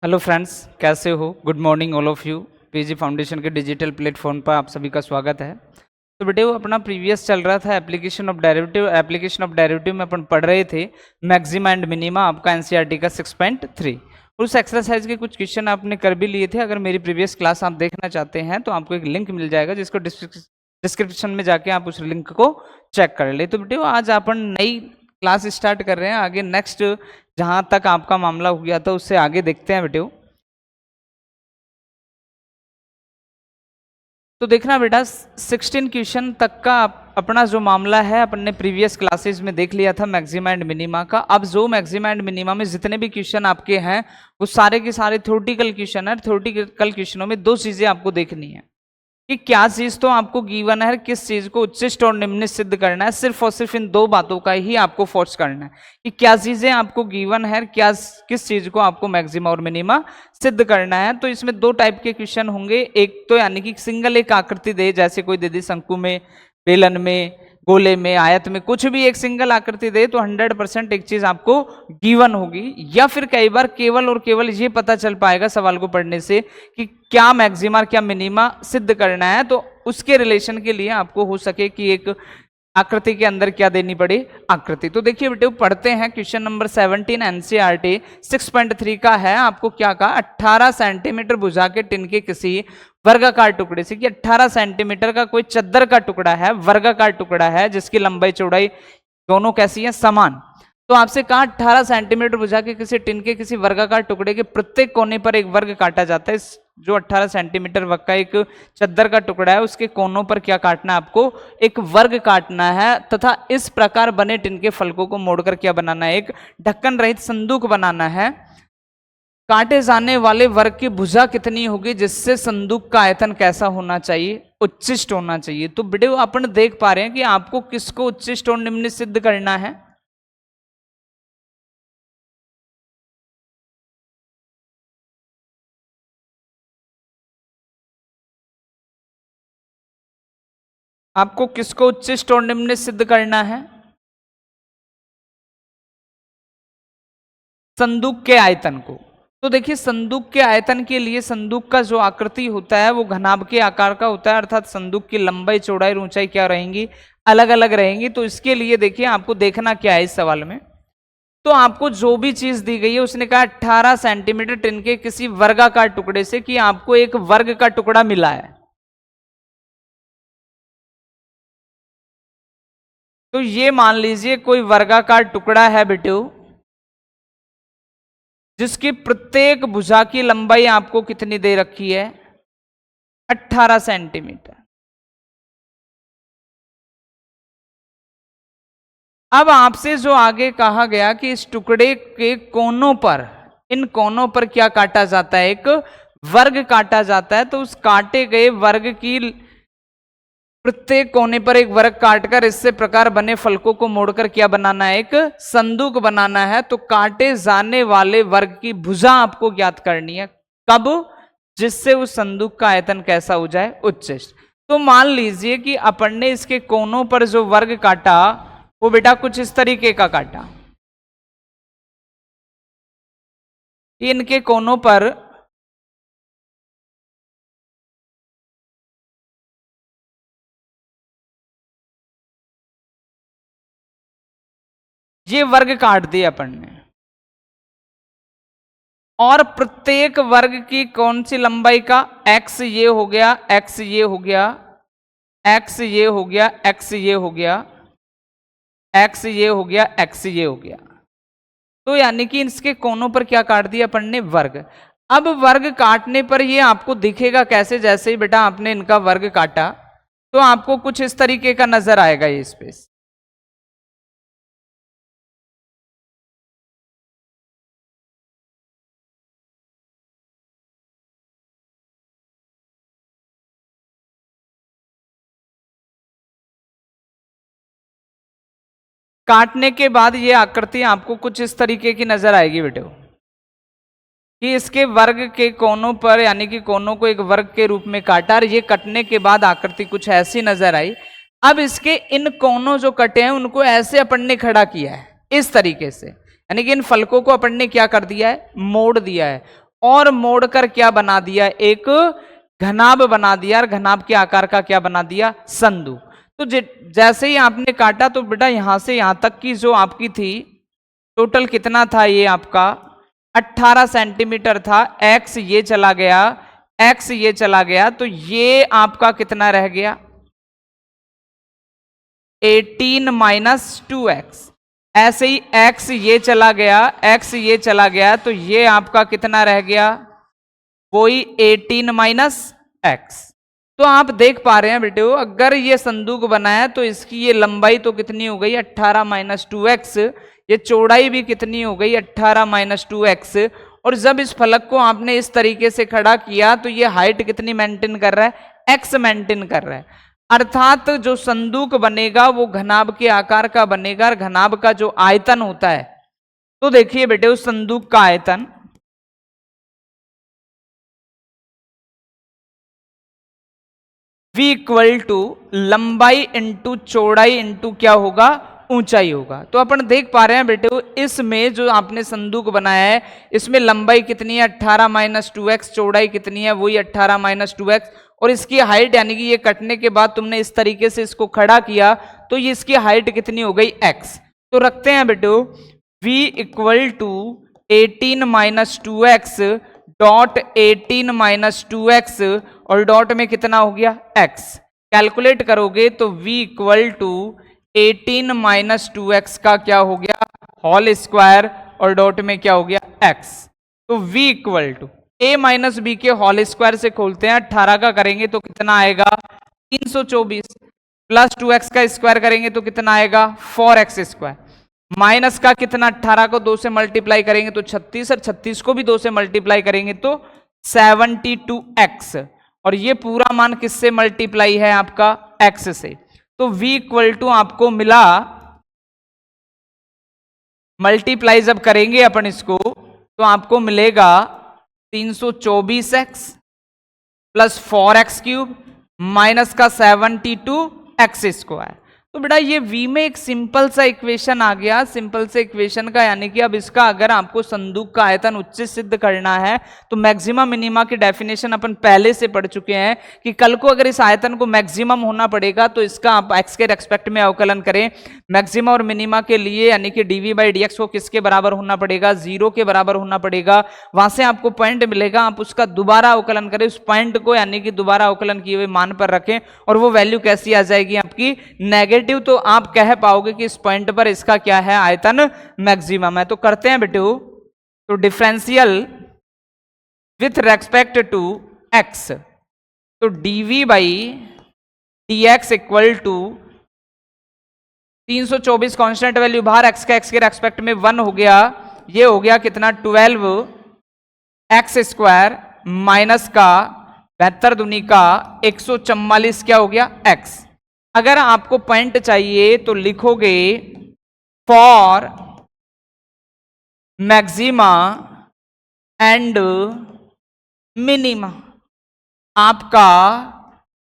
Hello friends, कैसे हो? Good morning all of you. PG foundation के डिजिटल प्लेटफॉर्म पर आप सभी का स्वागत है। तो बेटे वो अपना प्रीवियस चल रहा था एप्लीकेशन ऑफ डेरिवेटिव में अपन पढ़ रहे थे मैक्सिमा एंड मिनिमा, आपका एनसीईआरटी का 6.3। उस एक्सरसाइज के कुछ क्वेश्चन आपने कर भी लिए थे। अगर मेरी प्रीवियस क्लास आप देखना चाहते हैं तो आपको एक लिंक मिल जाएगा, जिसको डिस्क्रिप्शन में जाके आप उस लिंक को चेक कर ले। तो बेटे आज अपन नई क्लास स्टार्ट कर रहे हैं। आगे नेक्स्ट जहां तक आपका मामला हो गया था उससे आगे देखते हैं बेटे। तो देखना बेटा, 16 क्वेश्चन तक का अपना जो मामला है अपन ने प्रीवियस क्लासेस में देख लिया था मैक्सिमा एंड मिनिमा का। अब जो मैक्सिमा एंड मिनिमा में जितने भी क्वेश्चन आपके हैं वो सारे के सारे थ्योरेटिकल क्वेश्चन है। थ्योरेटिकल क्वेश्चनों में दो चीजें आपको देखनी है कि क्या चीज तो आपको गिवन है, किस चीज को उच्चिष्ट और निम्निष्ट सिद्ध करना है। सिर्फ और सिर्फ इन दो बातों का ही आपको फोर्स करना है कि क्या चीजें आपको गिवन है, क्या किस चीज को आपको मैक्सिमा और मिनिमा सिद्ध करना है। तो इसमें दो टाइप के क्वेश्चन होंगे। एक तो यानी कि सिंगल एक आकृति दे, जैसे कोई दे दी शंकु में, बेलन में, गोले में, आयत में, कुछ भी एक सिंगल आकृति दे तो 100% एक चीज आपको गिवन होगी। या फिर कई बार केवल और केवल ये पता चल पाएगा सवाल को पढ़ने से कि क्या मैक्सिमा और क्या मिनिमा सिद्ध करना है। तो उसके रिलेशन के लिए आपको हो सके कि एक आकृति के अंदर क्या देनी पड़े, आकृति। तो देखिए बेटे पढ़ते हैं क्वेश्चन नंबर 17 एनसीईआरटी 6.3 का है। आपको क्या कहा, 18 सेंटीमीटर भुजा के टिन के किसी वर्गाकार टुकड़े से, कि 18 सेंटीमीटर का कोई चद्दर का टुकड़ा है, वर्गाकार टुकड़ा है, जिसकी लंबाई चौड़ाई दोनों कैसी है, समान। तो आपसे कहा 18 सेंटीमीटर भुजा के किसी टिन के किसी वर्गाकार टुकड़े के प्रत्येक कोने पर एक वर्ग काटा जाता है। जो 18 सेंटीमीटर वर्ग का एक चद्दर का टुकड़ा है उसके कोनों पर क्या काटना है, आपको एक वर्ग काटना है। तथा इस प्रकार बने टिन के फलकों को मोड़कर क्या बनाना है, एक ढक्कन रहित संदूक बनाना है। काटे जाने वाले वर्ग की भुजा कितनी होगी, जिससे संदूक का आयतन कैसा होना चाहिए, उच्चिष्ट होना चाहिए। तो वीडियो अपन देख पा रहे हैं कि आपको किसको उच्चिष्ट और निम्न सिद्ध करना है। आपको किसको उच्चिष्ट और निम्न सिद्ध करना है, संदूक के आयतन को। तो देखिए संदूक के आयतन के लिए संदूक का जो आकृति होता है वो घनाभ के आकार का होता है, अर्थात संदूक की लंबाई चौड़ाई ऊंचाई क्या रहेंगी, अलग अलग रहेंगी। तो इसके लिए देखिए आपको देखना क्या है इस सवाल में। तो आपको जो भी चीज दी गई है उसने कहा 18 सेंटीमीटर टिन के किसी वर्गाकार टुकड़े से, कि आपको एक वर्ग का टुकड़ा मिला है। तो ये मान लीजिए कोई वर्गाकार टुकड़ा है बेटो, जिसकी प्रत्येक भुजा की लंबाई आपको कितनी दे रखी है, 18 सेंटीमीटर। अब आपसे जो आगे कहा गया कि इस टुकड़े के कोनों पर, इन कोनों पर क्या काटा जाता है, एक वर्ग काटा जाता है। तो उस काटे गए वर्ग की प्रत्येक कोने पर एक वर्ग काटकर इससे प्रकार बने फलकों को मोड़कर क्या बनाना है, एक संदूक बनाना है। तो काटे जाने वाले वर्ग की भुजा आपको ज्ञात करनी है, कब, जिससे उस संदूक का आयतन कैसा हो जाए, उच्चिष्ट। तो मान लीजिए कि अपन ने इसके कोनों पर जो वर्ग काटा वो बेटा कुछ इस तरीके का काटा। इनके कोनों पर ये वर्ग काट दिए अपन ने, और प्रत्येक वर्ग की कौन सी लंबाई का, x ये हो गया, x ये हो गया, x ये हो गया, x ये हो गया, x ये हो गया, x ये हो गया। तो यानी कि इसके कोनों पर क्या काट दिया अपन ने, वर्ग। अब वर्ग काटने पर ये आपको दिखेगा कैसे, जैसे ही बेटा आपने इनका वर्ग काटा तो आपको कुछ इस तरीके का नजर आएगा ये स्पेस। काटने के बाद ये आकृति आपको कुछ इस तरीके की नजर आएगी बेटे, कि इसके वर्ग के कोनों पर, यानी कि कोनों को एक वर्ग के रूप में काटा और ये कटने के बाद आकृति कुछ ऐसी नजर आई। अब इसके इन कोनों जो कटे हैं उनको ऐसे अपन ने खड़ा किया है इस तरीके से, यानी कि इन फलकों को अपन ने क्या कर दिया है, मोड़ दिया है। और मोड़कर क्या बना दिया, एक घनाभ बना दिया, और घनाभ के आकार का क्या बना दिया, संदूक। तो जैसे ही आपने काटा तो बेटा यहां से यहां तक की जो आपकी थी टोटल कितना था, ये आपका 18 सेंटीमीटर था। एक्स ये चला गया, एक्स ये चला गया, तो ये आपका कितना रह गया, 18 माइनस 2x। ऐसे ही x ये चला गया, x ये चला गया, तो ये आपका कितना रह गया, वही 18 माइनस x। तो आप देख पा रहे हैं बेटे, अगर ये संदूक बनाया तो इसकी ये लंबाई तो कितनी हो गई, 18 माइनस 2x, ये चौड़ाई भी कितनी हो गई, 18 माइनस 2x। और जब इस फलक को आपने इस तरीके से खड़ा किया तो ये हाइट कितनी मेंटेन कर रहा है, x मेंटेन कर रहा है। अर्थात जो संदूक बनेगा वो घनाभ के आकार का बनेगा, और घनाभ का जो आयतन होता है, तो देखिए बेटे उस संदूक का आयतन v इक्वल टू लंबाई इंटू चौड़ाई इंटू क्या होगा, ऊंचाई होगा। तो अपन देख पा रहे हैं बेटे, इसमें जो आपने संदूक बनाया है इसमें लंबाई कितनी है, 18 माइनस 2x, चौड़ाई कितनी है, वही 18 माइनस 2x, और इसकी हाइट यानी कि ये कटने के बाद तुमने इस तरीके से इसको खड़ा किया तो ये इसकी हाइट कितनी हो गई, x। तो रखते हैं बेटे v equal to 18 minus 2x dot 18 minus 2x, और डॉट में कितना हो गया, x। कैलकुलेट करोगे तो v equal to 18 minus 2x का क्या हो गया, होल स्क्वायर, और डॉट में क्या हो गया, x। तो v equal to a minus B के होल स्क्वायर से खोलते हैं, 18 का करेंगे तो कितना आएगा, 324, प्लस 2x का स्क्वायर करेंगे तो कितना आएगा, 4x स्क्वायर, माइनस का कितना, 18 को 2 से मल्टीप्लाई करेंगे तो 36, और 36 को भी 2 से मल्टीप्लाई करेंगे तो 72x, और ये पूरा मान किससे मल्टीप्लाई है, आपका x से। तो v इक्वल टू आपको मिला, मल्टीप्लाई जब करेंगे अपन इसको तो आपको मिलेगा 324x plus 4x cube minus का 72x स्क्वायर। तो बेटा ये v में एक सिंपल सा इक्वेशन आ गया, सिंपल से इक्वेशन का, यानी कि अब इसका अगर आपको संदूक का आयतन उच्च सिद्ध करना है तो मैक्सिमम मिनिमा की डेफिनेशन अपन पहले से पढ़ चुके हैं कि कल को अगर इस आयतन को मैक्सिमम होना पड़ेगा तो इसका आप x के रेस्पेक्ट में अवकलन करें, मैक्सिमा और मिनिमा के लिए, यानी कि dv बाई dx को किसके बराबर होना पड़ेगा, 0 के बराबर होना पड़ेगा। वहां से आपको पॉइंट मिलेगा, आप उसका दोबारा अवकलन करें, उस पॉइंट को यानी कि दोबारा अवकलन किए हुए मान पर रखें, और वो वैल्यू कैसी आ जाएगी आपकी, नेगेटिव। तो आप कह पाओगे कि इस पॉइंट पर इसका क्या है, आयतन मैक्सिमम है। तो करते हैं बेटे, तो differential with respect to x, तो dv by dx equal to 324 constant value बाहर, x का x के रेस्पेक्ट में 1 हो गया, ये हो गया कितना 12x स्क्वायर माइनस का 72 दूनी का 144 क्या हो गया x। अगर आपको पॉइंट चाहिए तो लिखोगे फॉर मैक्सिमा एंड मिनिमा, आपका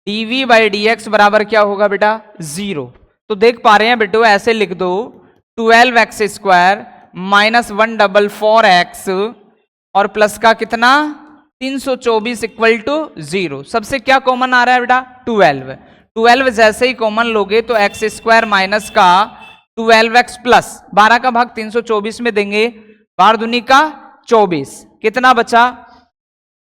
dv बाई dx बराबर क्या होगा बेटा, 0। तो देख पा रहे हैं बेटो, ऐसे लिख दो 12x स्क्वायर माइनस 144x और प्लस का कितना 324 इक्वल टू 0। सबसे क्या कॉमन आ रहा है बेटा, 12 जैसे ही कॉमन लोगे तो x स्क्वायर माइनस का 12x प्लस 12 का भाग 324 में देंगे, 12 दूनी का 24, कितना बचा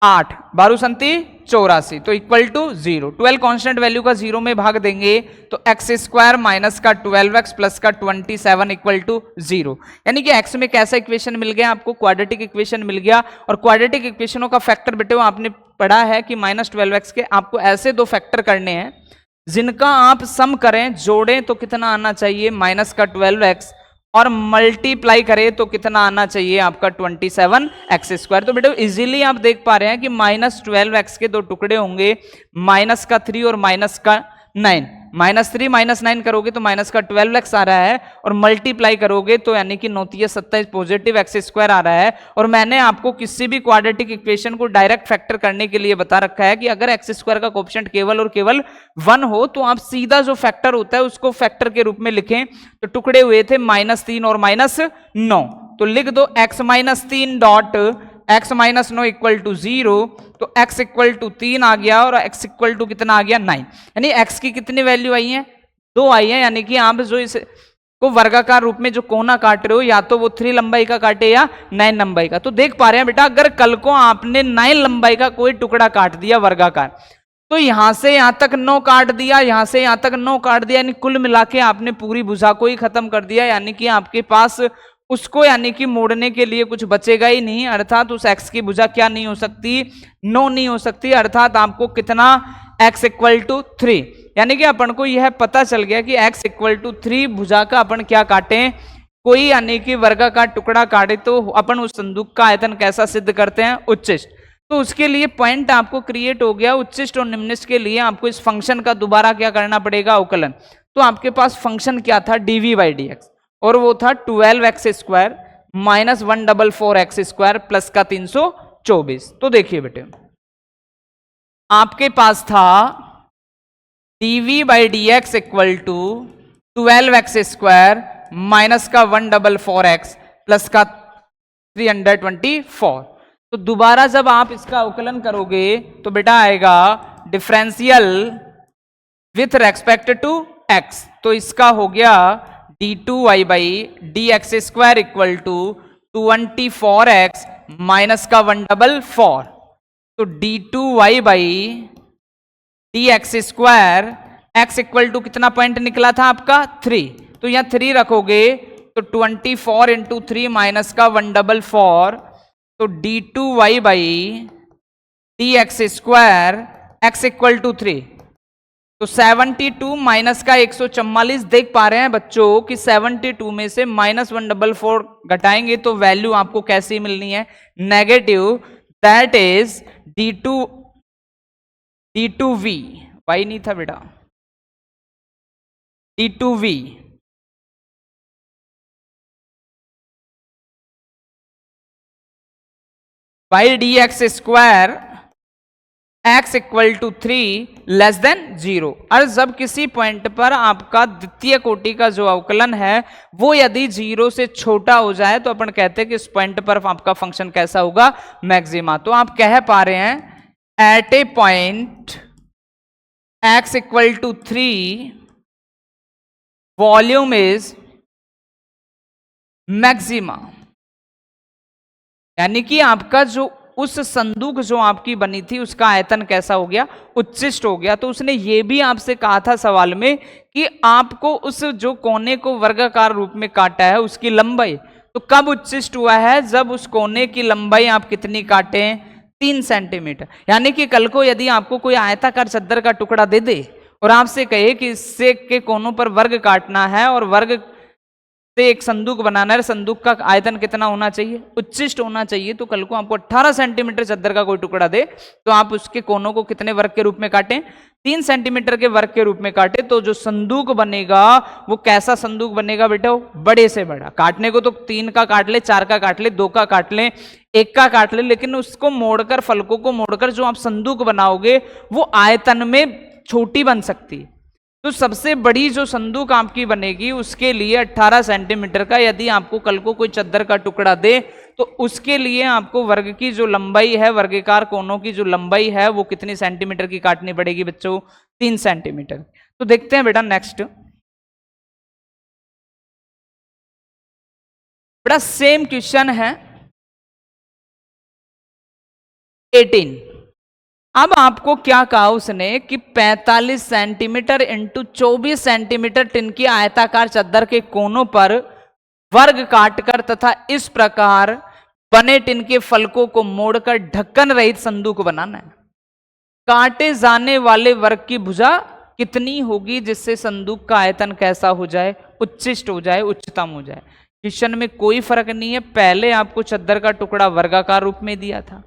8, 12 संती 84, तो इक्वल टू 0। 12 कांस्टेंट वैल्यू का 0 में भाग देंगे तो x स्क्वायर माइनस का 12x प्लस का 27 इक्वल टू 0। यानी कि x में कैसा इक्वेशन मिल गया आपको, क्वाड्रेटिक इक्वेशन मिल गया। और क्वाड्रेटिक इक्वेशनों का फैक्टर बेटे आपने पढ़ा है कि -12x के आपको ऐसे दो फैक्टर करने हैं जिनका आप सम करें, जोड़ें तो कितना आना चाहिए, माइनस का 12x, और मल्टीप्लाई करें तो कितना आना चाहिए आपका 27x स्क्वायर। तो बेटा इजीली आप देख पा रहे हैं कि -12x के दो टुकड़े होंगे, माइनस का 3 और माइनस का 9, -3 -9 करोगे तो माइनस का 12x आ रहा है, और मल्टीप्लाई करोगे तो यानी कि 9×27 पॉजिटिव x स्क्वायर आ रहा है। और मैंने आपको किसी भी क्वाड्रेटिक इक्वेशन को डायरेक्ट फैक्टर करने के लिए बता रखा है कि अगर x स्क्वायर का कोएफिशिएंट केवल और केवल 1 हो तो आप सीधा जो फैक्टर होता है उसको फैक्टर के रूप में लिखें। तो टुकड़े हुए थे -3 और -9, तो लिख दो x -3 dot x minus 9 equal to 0, तो x इक्वल टू 3 आ गया और x इक्वल टू कितना आ गया 9, यानी x की कितनी वैल्यू आई है 2 आई है, यानी कि आप जो इस को वर्गाकार रूप में जो कोना काट रहे हो या तो वो 3 लंबाई का काटे या 9 लंबाई का। तो देख पा रहे हैं बेटा, अगर कल को आपने 9 लंबाई का कोई टुकड़ा काट दिया वर्गाकार, तो यहां से यहां तक 9 काट दिया, यहां से यहां तक 9 काट दिया, यानी कुल मिला के आपने पूरी भुजा को ही खत्म कर दिया, यानी कि आपके पास उसको यानी कि मोड़ने के लिए कुछ बचेगा ही नहीं, अर्थात उस x की भुजा क्या नहीं हो सकती 9 नहीं हो सकती, अर्थात आपको कितना x इक्वल टू 3, यानी कि अपन को यह पता चल गया कि x इक्वल टू 3 भुजा का अपन क्या काटें, कोई यानी कि वर्गाकार टुकड़ा काटे तो अपन उस संदूक का आयतन कैसा सिद्ध करते हैं उच्चिष्ट। तो उसके लिए पॉइंट आपको क्रिएट हो गया, उच्चिष्ट और निम्निष्ट के लिए आपको इस फंक्शन का दोबारा क्या करना पड़ेगा अवकलन। तो आपके पास फंक्शन क्या था dv बाई डी एक्स, और वो था 12x square minus 144x square plus का 324। तो देखिए बेटे, आपके पास था dv by D x equal to 12x square minus का 144x प्लस का 324। तो दोबारा जब आप इसका अवकलन करोगे तो बेटा आएगा differential with respect to x, तो इसका हो गया d2y by D x square equal to 24x minus का 144। तो d2y by D x square x equal to कितना पॉइंट निकला था आपका 3, तो यहां 3 रखोगे तो 24 इंटू 3 माइनस का 144, तो d2y by D x square x equal to 3, तो 72 माइनस का 144। देख पा रहे हैं बच्चों कि 72 में से माइनस 144 घटाएंगे तो वैल्यू आपको कैसी मिलनी है negative, that is d2v, y नहीं था बेटा, d2v by D x square x equal to 3 less than 0। और जब किसी पॉइंट पर आपका द्वितीय कोटि का जो अवकलन है वो यदि 0 से छोटा हो जाए तो अपन कहते हैं कि इस पॉइंट पर आपका फंक्शन कैसा होगा मैक्सिमा। तो आप कह पा रहे हैं at a point x equal to 3 volume is maxima, यानी कि आपका जो उस संदूक जो आपकी बनी थी उसका आयतन कैसा हो गया उच्चिष्ट हो गया। तो उसने ये भी आपसे कहा था सवाल में कि आपको उस जो कोने को वर्गाकार रूप में काटा है उसकी लंबाई, तो कब उच्चिष्ट हुआ है जब उस कोने की लंबाई आप कितनी काटें 3 सेंटीमीटर। यानी कि कल को यदि आपको कोई आयताकार चद्दर का टुकड़ा दे दे और आपसे कहे कि इससे के कोनों पर वर्ग काटना है और वर्ग से एक संदूक बनाना है, संदूक का आयतन कितना होना चाहिए उच्चिष्ट होना चाहिए, तो कल को आपको 18 सेंटीमीटर चद्दर का कोई टुकड़ा दे तो आप उसके कोनों को कितने वर्ग के रूप में काटें 3 सेंटीमीटर के वर्ग के रूप में काटे, तो जो संदूक बनेगा वो कैसा संदूक बनेगा बेटा, बड़े से बड़ा। काटने को तो 3 का काट ले, 4 का काट ले, 2 का काट ले, 1 का काट ले, लेकिन उसको मोड़कर फलकों को मोड़कर जो आप संदूक बनाओगे वो आयतन में छोटी बन सकती। तो सबसे बड़ी जो संदूक आपकी बनेगी उसके लिए 18 सेंटीमीटर का यदि आपको कल को कोई चद्दर का टुकड़ा दे तो उसके लिए आपको वर्ग की जो लंबाई है, वर्गाकार कोनों की जो लंबाई है वो कितनी सेंटीमीटर की काटनी पड़ेगी बच्चों 3 सेंटीमीटर। तो देखते हैं बेटा नेक्स्ट, बेटा सेम क्वेश्चन है 18। अब आपको क्या कहा उसने कि 45 सेंटीमीटर इंटू 24 सेंटीमीटर टिन की आयताकार चद्दर के कोनों पर वर्ग काटकर तथा इस प्रकार बने टिन के फलकों को मोड़कर ढक्कन रहित संदूक बनाना है। काटे जाने वाले वर्ग की भुजा कितनी होगी जिससे संदूक का आयतन कैसा हो जाए उच्चिष्ट हो जाए, उच्चतम हो जाए। क्वेश्चन में कोई फर्क नहीं है, पहले आपको चद्दर का टुकड़ा वर्गाकार रूप में दिया था,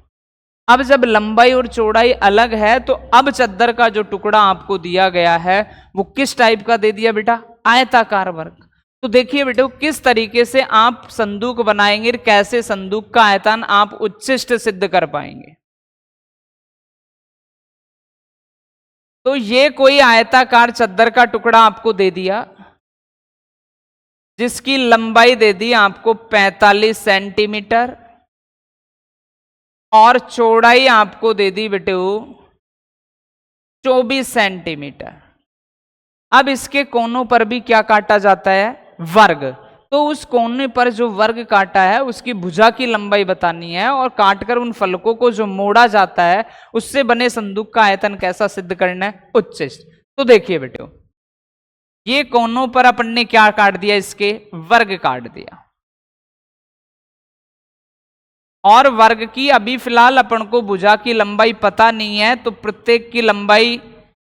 अब जब लंबाई और चौड़ाई अलग है तो अब चद्दर का जो टुकड़ा आपको दिया गया है वो किस टाइप का दे दिया बेटा, आयताकार वर्ग। तो देखिए बेटे किस तरीके से आप संदूक बनाएंगे, कैसे संदूक का आयतन आप उच्चिष्ट सिद्ध कर पाएंगे। तो ये कोई आयताकार चद्दर का टुकड़ा आपको दे दिया जिसकी लंबाई दे दी आपको 45 सेंटीमीटर और चौड़ाई आपको दे दी बेटे 24 सेंटीमीटर। अब इसके कोनों पर भी क्या काटा जाता है? वर्ग। तो उस कोने पर जो वर्ग काटा है उसकी भुजा की लंबाई बतानी है और काटकर उन फलकों को जो मोड़ा जाता है उससे बने संदूक का आयतन कैसा सिद्ध करना है? उच्चिष्ट। तो देखिए बेटे, ये कोनों पर अपन ने क्या काट दिया? इसके वर्ग काट दिया। और वर्ग की अभी फिलहाल अपन को भुजा की लंबाई पता नहीं है, तो प्रत्येक की लंबाई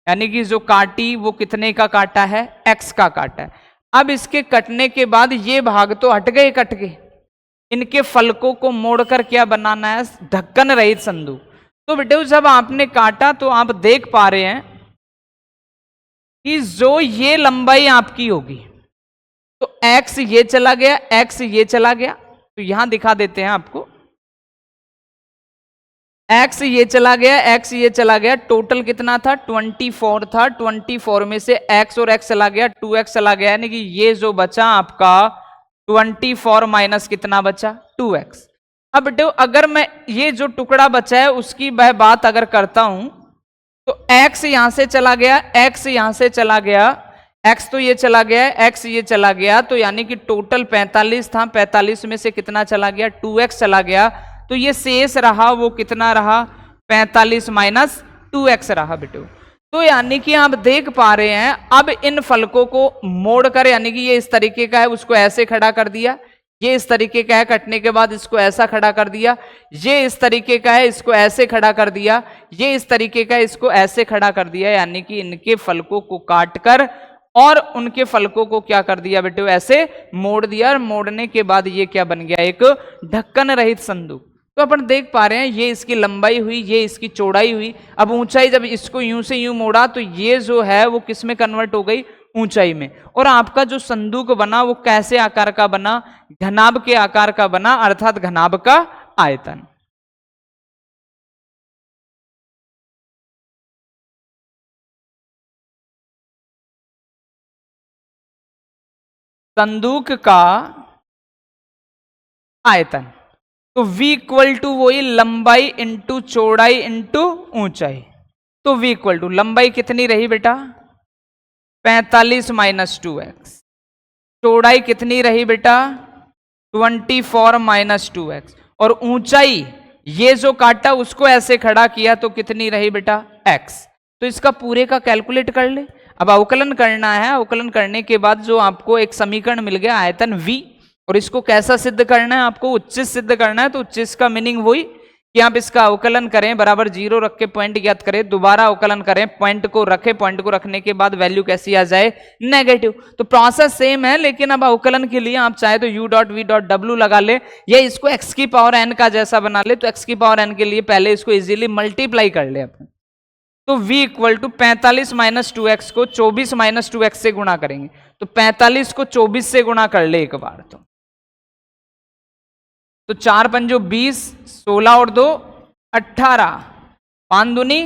यानी कि जो काटी वो कितने का काटा है? x का काटा है। अब इसके कटने के बाद ये भाग तो हट गए, कट गए। इनके फलकों को मोड़कर क्या बनाना है? ढक्कन रहित संदूक। तो बेटे जब आपने काटा तो आप देख पा रहे हैं कि जो ये लंबाई आपकी होगी तो x ये चला गया, x ये चला गया। तो यहां दिखा देते हैं आपको, x ये चला गया, x ये चला गया। टोटल कितना था? 24 था। 24 में से x और x चला गया, 2x चला गया, यानी कि ये जो बचा आपका 24 माइनस कितना बचा? 2x। अब बेटे अगर मैं ये जो टुकड़ा बचा है उसकी वह बात अगर करता हूं तो x यहां से चला गया, x यहां से चला गया, x तो ये चला गया, x ये चला गया, तो यानी कि टोटल 45 था। 45 में से कितना चला गया? 2x चला गया। तो ये शेष रहा वो कितना रहा? 45 माइनस 2x रहा बेटे। तो यानी कि आप देख पा रहे हैं अब इन फलकों को मोड़कर, यानी कि ये इस तरीके का है उसको ऐसे खड़ा कर दिया, ये इस तरीके का है कटने के बाद इसको ऐसा खड़ा कर दिया, ये इस तरीके का है इसको ऐसे खड़ा कर दिया, ये इस तरीके का है इसको ऐसे खड़ा कर दिया, यानी कि इनके फलकों को काटकर और उनके फलकों को क्या कर दिया बेटे? ऐसे मोड़ दिया। और मोड़ने के बाद ये क्या बन गया? एक ढक्कन रहित संदूक। तो अपन देख पा रहे हैं ये इसकी लंबाई हुई, ये इसकी चौड़ाई हुई। अब ऊंचाई, जब इसको यूं से यूं मोड़ा तो ये जो है वो किस में कन्वर्ट हो गई? ऊंचाई में। और आपका जो संदूक बना वो कैसे आकार का बना? घनाभ के आकार का बना, अर्थात घनाभ का आयतन। संदूक का आयतन तो v इक्वल टू वही लंबाई इंटू चौड़ाई इंटू ऊंचाई। तो v इक्वल टू लंबाई कितनी रही बेटा? 45 माइनस 2x। चौड़ाई कितनी रही बेटा? 24 माइनस 2x। और ऊंचाई ये जो काटा उसको ऐसे खड़ा किया तो कितनी रही बेटा? x। तो इसका पूरे का कैलकुलेट कर ले। अब अवकलन करना है। अवकलन करने के बाद जो आपको एक समीकरण मिल गया आयतन v, और इसको कैसा सिद्ध करना है? आपको उच्चिष्ट सिद्ध करना है। तो उच्चिष्ट का मीनिंग वही कि आप इसका अवकलन करें, बराबर 0 रख के पॉइंट ज्ञात करें, दोबारा अवकलन करें, पॉइंट को रखें, पॉइंट को रखने के बाद वैल्यू कैसी आ जाए? नेगेटिव। तो प्रोसेस सेम है, लेकिन अब अवकलन के लिए आप चाहे तो u dot v dot w लगा ले, या इसको x की पावर n का जैसा बना ले। तो x की पावर n के लिए पहले इसको इजीली मल्टीप्लाई कर ले अपन। तो v equal to 45 minus 2x को 24 माइनस 2x से गुणा करेंगे। तो 45 को 24 से गुणा कर ले एक बार। तो 4 पंजो 20, 16 और 2 18, 5 दूनी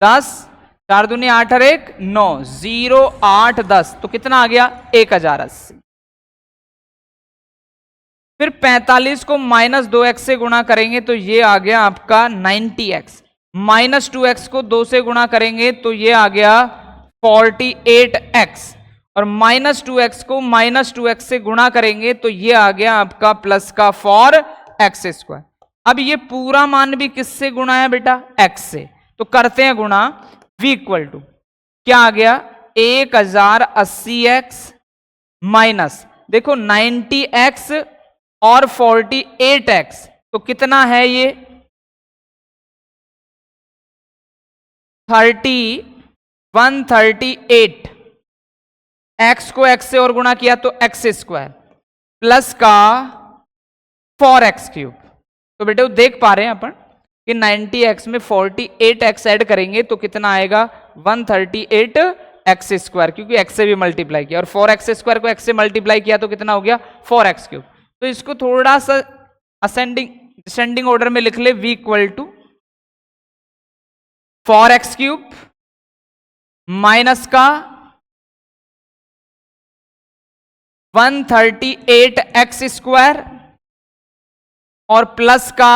10, 4 दूनी 8 और 1 9, 0 8 10। तो कितना आ गया? 1080। फिर 45 को माइनस 2x से गुणा करेंगे तो ये आ गया आपका 90x। माइनस 2x को 2 से गुणा करेंगे तो ये आ गया 48x। और माइनस 2x को माइनस 2x से गुणा करेंगे तो ये आ गया आपका प्लस का 4x स्क्वायर। अब ये पूरा मान भी किससे गुणा है बेटा? x से। तो करते हैं गुणा। v इक्वल टू क्या आ गया? 1080x माइनस देखो 90x और 48x। तो कितना है ये? 138। x को x से और गुणा किया तो x स्क्वायर प्लस का 4x क्यूब। तो बेटे देख पा रहे हैं अपन कि 90x में 48x ऐड करेंगे तो कितना आएगा? 138x स्क्वायर, क्योंकि x से भी मल्टीप्लाई किया, और 4x स्क्वायर को x से मल्टीप्लाई किया तो कितना हो गया? 4x cube. तो इसको थोड़ा सा असेंडिंग डिसेंडिंग ऑर्डर में लिख ले। v equal to 4x cube minus का 138x स्क्वायर और प्लस का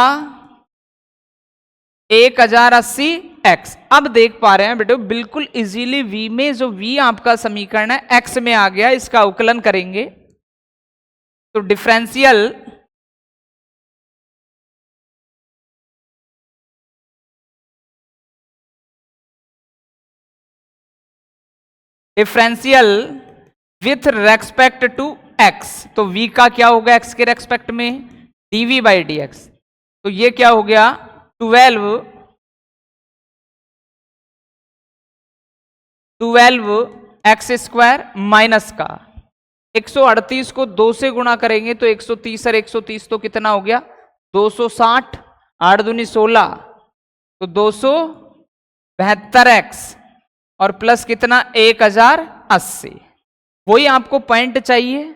1080 x। अब देख पा रहे हैं बेटे बिल्कुल इजीली v में जो v आपका समीकरण है x में आ गया, इसका अवकलन करेंगे तो differential with respect to x, तो v का क्या होगा x के रेस्पेक्ट में, dv बाई dx। तो ये क्या हो गया 12 एक्स स्क्वायर माइनस का 138 को 2 से गुणा करेंगे तो 130 और 130 तो कितना हो गया 260, 8 दूनी 16 तो 272 एक्स और प्लस कितना 1080। वही आपको पॉइंट चाहिए,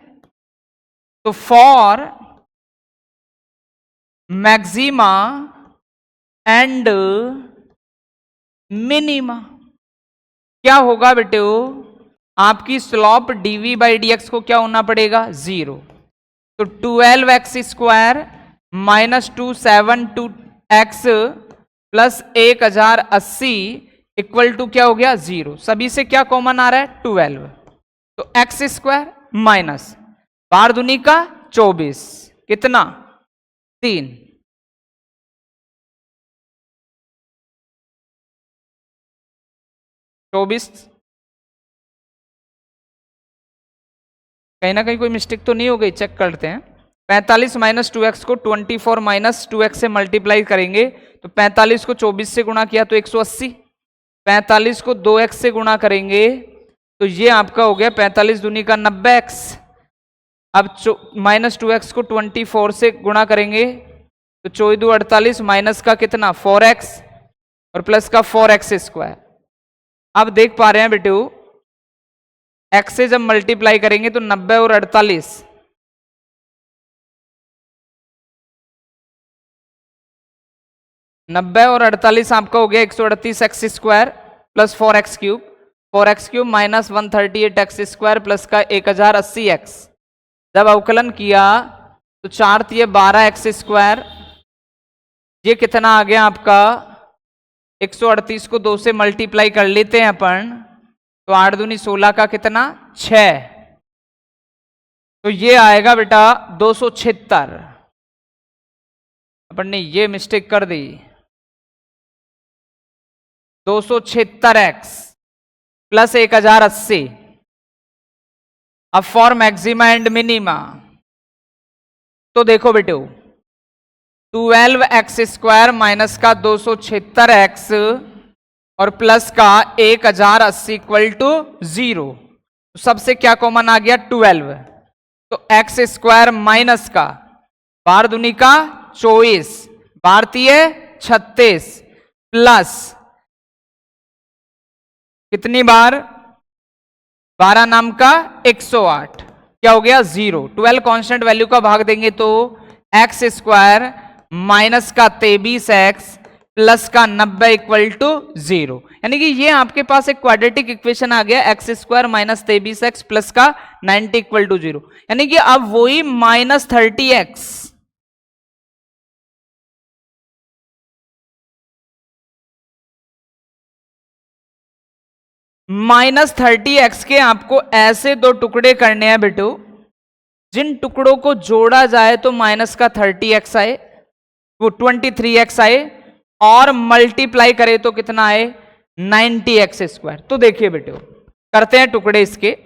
तो फॉर मैक्सिमा एंड मिनिमा क्या होगा बेटे, आपकी स्लॉप dv बाई dx को क्या होना पड़ेगा 0। तो 12x square minus 272x plus 1080 equal to क्या हो गया 0। सभी से क्या कॉमन आ रहा है 12, तो x स्क्वायर माइनस 12 दूनी का 24 कितना 3, कहीं ना कहीं कोई मिस्टेक तो नहीं हो गई, चेक करते हैं। 45 माइनस 2x को 24 माइनस 2x से मल्टीप्लाई करेंगे तो 45 को 24 से गुणा किया तो 180, 45 को 2x से गुणा करेंगे तो ये आपका हो गया 45 दूनी का 90x। अब माइनस 2x को 24 से गुणा करेंगे तो 24 48 माइनस का कितना 4x और प्लस का 4x स्क्वायर। अब देख पा रहे हैं बेटे x से जब मल्टीप्लाई करेंगे तो 90 और 48 90 और 48 आपका हो गया 138 x square plus 4x cube, 4x cube minus 138 x square plus का 1080 एक्स। जब अवकलन किया तो 4 तिये 12 एक्स स्क्वायर, ये कितना आ गया आपका 138 को 2 से मल्टीप्लाई कर लेते हैं अपन तो 8 दूनी 16 का कितना 6, तो ये आएगा बेटा 276। अपन ने ये मिस्टेक कर दी 276x प्लस 1080। अब फॉर मैक्सिमा एंड मिनिमा तो देखो बेटे 12x स्क्वायर माइनस का 276x और प्लस का 1080 इक्वल टू 0। सबसे क्या कॉमन आ गया 12, तो x स्क्वायर माइनस का 12 दूनी का 24, 12 तिये 36 प्लस कितनी बार 12 नाम का 108 क्या हो गया 0। 12 कांस्टेंट वैल्यू का भाग देंगे तो x स्क्वायर माइनस का 23x प्लस का 90 इक्वल टू 0। यानी कि ये आपके पास एक क्वाड्रेटिक इक्वेशन आ गया x square minus 23x plus का 90 इक्वल टू 0। यानी कि अब वही माइनस 30x माइनस 30x के आपको ऐसे दो टुकड़े करने हैं बेटो जिन टुकड़ों को जोड़ा जाए तो माइनस का 30x आए, वो 23x आए और मल्टीप्लाई करे तो कितना आए 90x स्क्वायर। तो देखिए बेटे करते हैं टुकड़े इसके,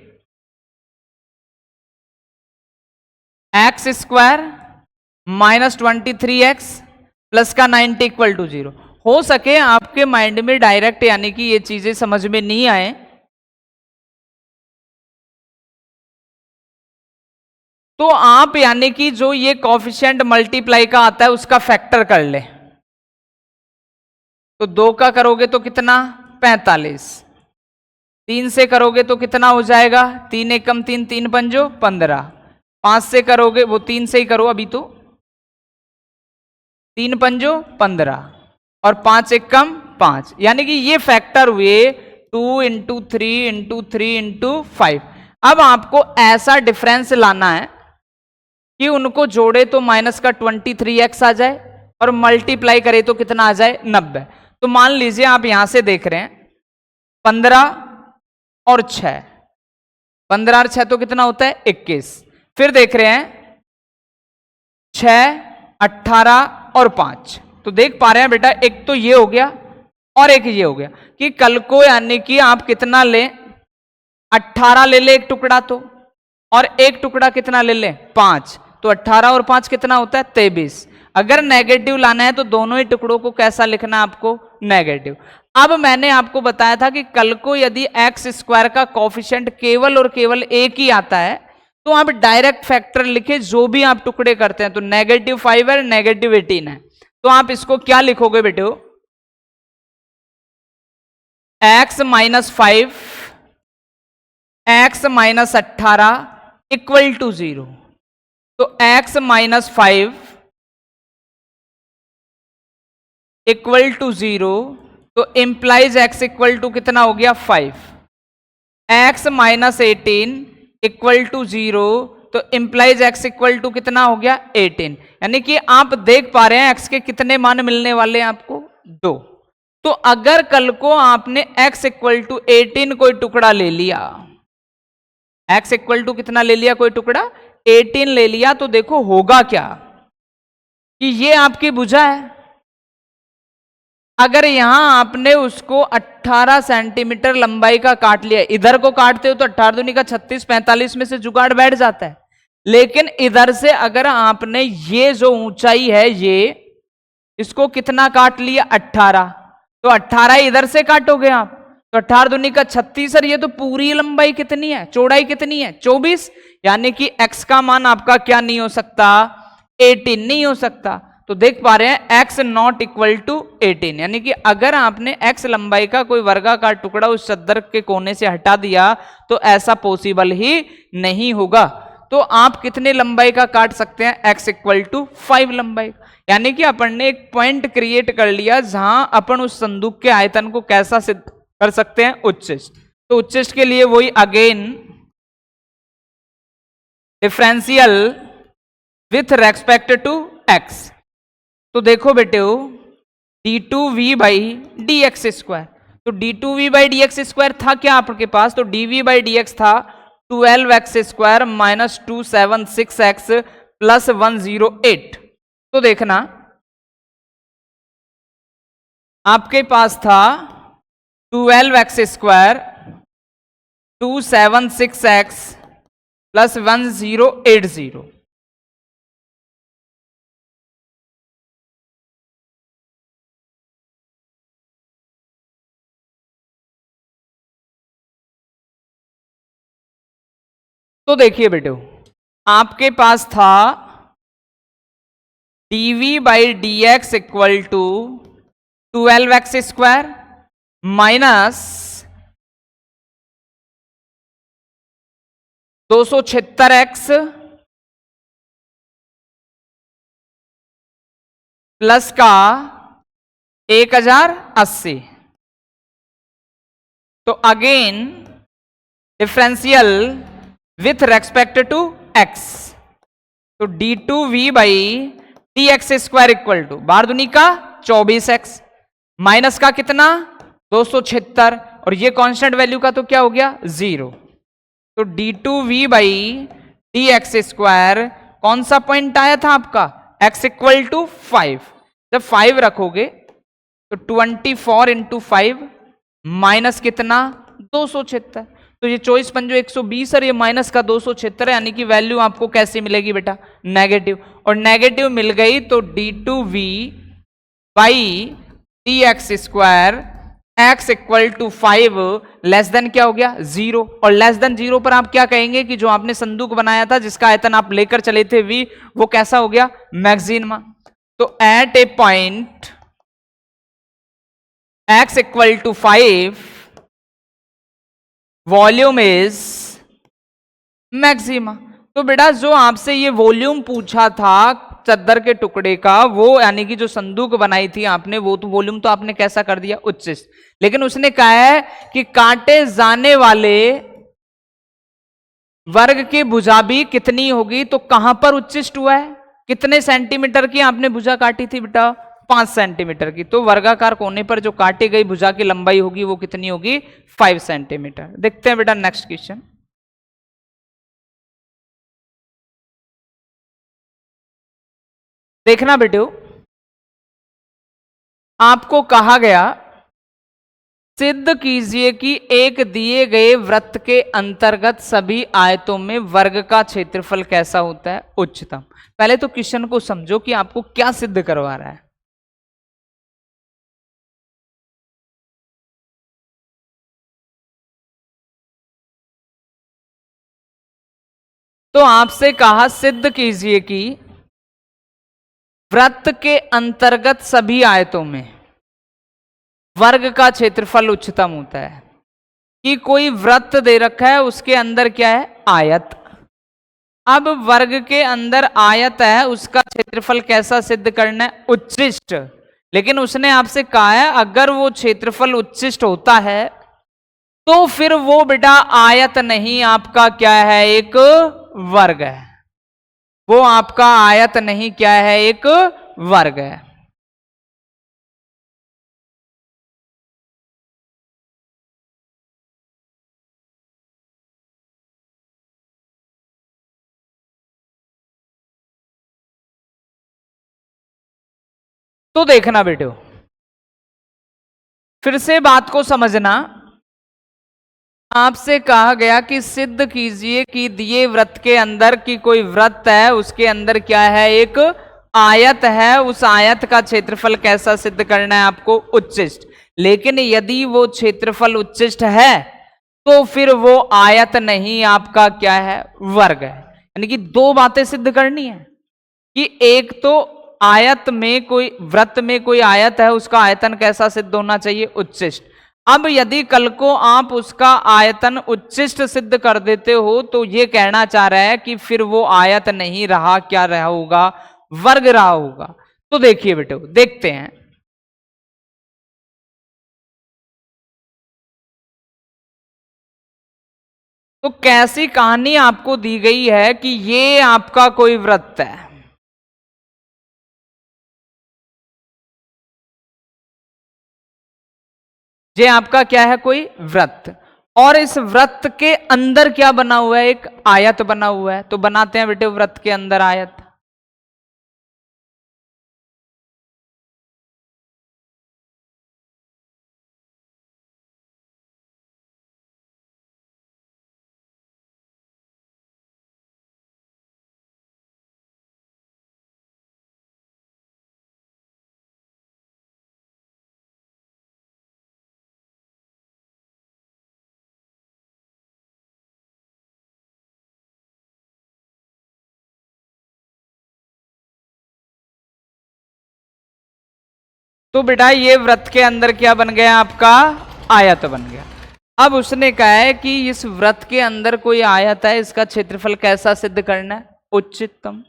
x square minus 23x plus का 90 इक्वल टू 0। हो सके आपके माइंड में डायरेक्ट यानी कि ये चीजें समझ में नहीं आए तो आप यानी कि जो ये कॉफिशिएंट मल्टीप्लाई का आता है उसका फैक्टर कर ले। तो 2 का करोगे तो कितना 45, 3 से करोगे तो कितना हो जाएगा 3 एकम 3, 3 पंजो 15, 5 से करोगे वो 3 से ही करो अभी तो 3 पंजो 15 और 5 एकम 5, यानी कि ये फैक्टर हुए 2 इंटू 3 इंटू 3 इंटू 5। अब आपको ऐसा डिफरेंस लाना है कि उनको जोड़े तो माइनस का 23x आ जाए और मल्टीप्लाई करें तो कितना आ जाए 90। तो मान लीजिए आप यहां से देख रहे हैं 15 और 6, 15 और 6 तो कितना होता है 21। फिर देख रहे हैं 6, 18 और 5। तो देख पा रहे हैं बेटा, एक तो ये हो गया और एक ये हो गया कि कल को यानी कि आप कितना लें, 18 ले ले एक टुकड़ा तो, और एक टुकड़ा कितना ले लें 5। तो 18 और 5 कितना होता है 23। अगर नेगेटिव लाना है तो दोनों ही टुकड़ों को कैसा लिखना है आपको, नेगेटिव। अब मैंने आपको बताया था कि कल को यदि एक्स स्क्वायर का कोफिशिएंट केवल और केवल एक ही आता है तो आप डायरेक्ट फैक्टर लिखे जो भी आप टुकड़े करते हैं। तो -5 है, -18 है, तो आप इसको क्या लिखोगे बेटे, x - 5 x - 18 इक्वल टू 0। तो x - 5 इक्वल टू 0, तो इंप्लाइज x इक्वल टू कितना हो गया 5। x - 18 इक्वल टू 0, तो इंप्लाइज x इक्वल टू कितना हो गया 18। यानी कि आप देख पा रहे हैं x के कितने मान मिलने वाले हैं आपको 2। तो अगर कल को आपने x इक्वल टू 18 कोई टुकड़ा ले लिया, x इक्वल टू कितना ले लिया कोई टुकड़ा 18 ले लिया, तो देखो होगा क्या कि ये आपकी भुजा है। अगर यहां आपने उसको 18 सेंटीमीटर लंबाई का काट लिया, इधर को काटते हो तो 18 दूनी का 36, 45 में से जुगाड़ बैठ जाता है। लेकिन इधर से अगर आपने ये जो ऊंचाई है ये, इसको कितना काट लिया 18, तो 18 इधर से काटोगे आप तो 18 दूनी का 36, और ये तो पूरी लंबाई कितनी है, चौड़ाई कितनी है 24। यानी कि x का मान आपका क्या नहीं हो सकता 18 नहीं हो सकता। तो देख पा रहे हैं x नॉट इक्वल टू 18। यानी कि अगर आपने x लंबाई का कोई वर्गाकार टुकड़ा उस चद्दर के कोने से हटा दिया तो ऐसा पॉसिबल ही नहीं होगा। तो आप कितने लंबाई का काट सकते हैं, x इक्वल टू 5 लंबाई। यानी कि अपन ने एक पॉइंट क्रिएट कर लिया जहां अपन उस संदूक के आयतन को कैसा सिद्ध कर सकते हैं, उच्चिष्ट। तो उच्चिष्ट के लिए वही again differential with respect to x। तो देखो बेटे d2v by D x square, तो d2v by D x square था क्या आपके पास, तो dv बाई डी एक्स था 12x square minus 276x plus 108। तो देखना आपके पास था 12x स्क्वायर 276x प्लस 1080। तो देखिए बेटे आपके पास था dv by D x equal to 12x square minus 276x plus का 1080। तो again differential with respect to x। तो d2v by D x square equal to बार दुनी का 24x माइनस का कितना 276, और ये कांस्टेंट वैल्यू का तो क्या हो गया 0। तो d2v by D x square कौन सा पॉइंट आया था आपका x इक्वल टू 5। जब 5 रखोगे तो 24 इंटू 5 माइनस कितना 276। तो ये 24 पंजो 120 और ये माइनस का 276 है, यानी कि वैल्यू आपको कैसे मिलेगी बेटा नेगेटिव। और नेगेटिव मिल गई तो d2v by D x square x equal to 5 less than क्या हो गया 0। और लेस देन 0 पर आप क्या कहेंगे कि जो आपने संदूक बनाया था जिसका आयतन आप लेकर चले थे v, वो कैसा हो गया मैक्सिमा। तो at a point x equal to 5 volume is maxima. तो बेटा जो आपसे ये वॉल्यूम पूछा था चद्दर के टुकड़े का, वो यानी कि जो संदूक बनाई थी आपने, वो तो वॉल्यूम तो आपने कैसा कर दिया उच्चिष्ट। लेकिन उसने कहा है कि काटे जाने वाले वर्ग की भुजा भी कितनी होगी, तो कहां पर उच्चिष्ट हुआ है कितने सेंटीमीटर की आपने भुजा काटी थी बेटा? 5 सेंटीमीटर की। तो वर्गाकार कोने पर जो काटी गई भुजा की लंबाई होगी वो कितनी होगी? 5 सेंटीमीटर। देखते हैं बेटा नेक्स्ट क्वेश्चन। देखना बेटो, आपको कहा गया सिद्ध कीजिए कि एक दिए गए वृत्त के अंतर्गत सभी आयतों में वर्ग का क्षेत्रफल कैसा होता है? उच्चतम। पहले तो क्वेश्चन को समझो कि आपको क्या सिद्ध करवा रहा है। तो आपसे कहा सिद्ध कीजिए कि वृत्त के अंतर्गत सभी आयतों में वर्ग का क्षेत्रफल उच्चतम होता है। कि कोई वृत्त दे रखा है, उसके अंदर क्या है? आयत। अब वर्ग के अंदर आयत है, उसका क्षेत्रफल कैसा सिद्ध करना है? उच्छिष्ट। लेकिन उसने आपसे कहा है अगर वो क्षेत्रफल उच्छिष्ट होता है तो फिर वो बेटा आयत नहीं, आपका क्या है? एक वर्ग है। वो आपका आयत नहीं, क्या है? एक वर्ग है। तो देखना बेटो, फिर से बात को समझना। आपसे कहा गया कि सिद्ध कीजिए कि दिए वृत्त के अंदर की कोई वृत्त है, उसके अंदर क्या है? एक आयत है। उस आयत का क्षेत्रफल कैसा सिद्ध करना है आपको? उच्छिष्ट। लेकिन यदि वो क्षेत्रफल उच्छिष्ट है तो फिर वो आयत नहीं, आपका क्या है? वर्ग है। यानी कि दो बातें सिद्ध करनी है कि एक तो आयत में कोई वृत्त में कोई आयत है, उसका आयतन कैसा सिद्ध होना चाहिए? उच्छिष्ट। अब यदि कल को आप उसका आयतन उच्छिष्ट सिद्ध कर देते हो तो ये कहना चाह रहा है कि फिर वो आयत नहीं रहा, क्या रहा होगा? वर्ग रहा होगा। तो देखिए बेटो, देखते हैं। तो कैसी कहानी आपको दी गई है कि ये आपका कोई वृत्त है, ये आपका क्या है? कोई वृत्त। और इस वृत्त के अंदर क्या बना हुआ है? एक आयत बना हुआ है। तो बनाते हैं बेटे वृत्त के अंदर आयत। तो बेटा ये वृत्त के अंदर क्या बन गया? आपका आयत बन गया। अब उसने कहा है कि इस वृत्त के अंदर कोई आयत है, इसका क्षेत्रफल कैसा सिद्ध करना है? उच्चतम।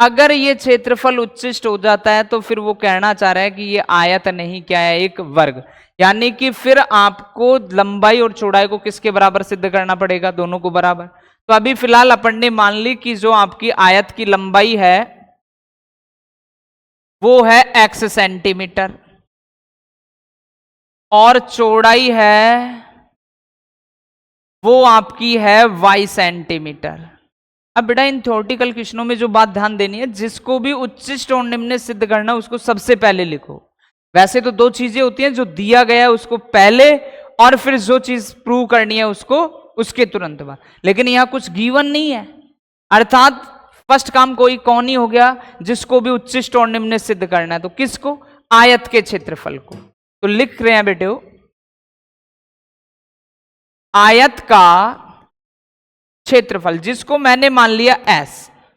अगर ये क्षेत्रफल उच्छिष्ट हो जाता है तो फिर वो कहना चाह रहा है कि ये आयत नहीं, क्या है? एक वर्ग। यानी कि फिर आपको लंबाई और चौड़ाई को किसके बराबर सिद्ध करना पड़ेगा? दोनों को बराबर। तो अभी फिलहाल अपन ने मान ली कि जो आपकी आयत की लंबाई है वो है x सेंटीमीटर और चौड़ाई है वो आपकी है y सेंटीमीटर। अब बेटा इन थ्योरेटिकल क्वेश्चनों में जो बात ध्यान देनी है, जिसको भी उच्छिष्ट और निम्न सिद्ध करना उसको सबसे पहले लिखो। वैसे तो दो चीजें होती हैं, जो दिया गया है उसको पहले और फिर जो चीज प्रूव करनी है उसको उसके तुरंत बाद। लेकिन यहां कुछ गिवन नहीं है, अर्थात फर्स्ट काम कोई कौन ही हो गया जिसको भी उच्छिष्ट और निम्न सिद्ध करना है। तो किसको? आयत के क्षेत्रफल को। तो लिख रहे हैं बेटे आयत का क्षेत्रफल, जिसको मैंने मान लिया s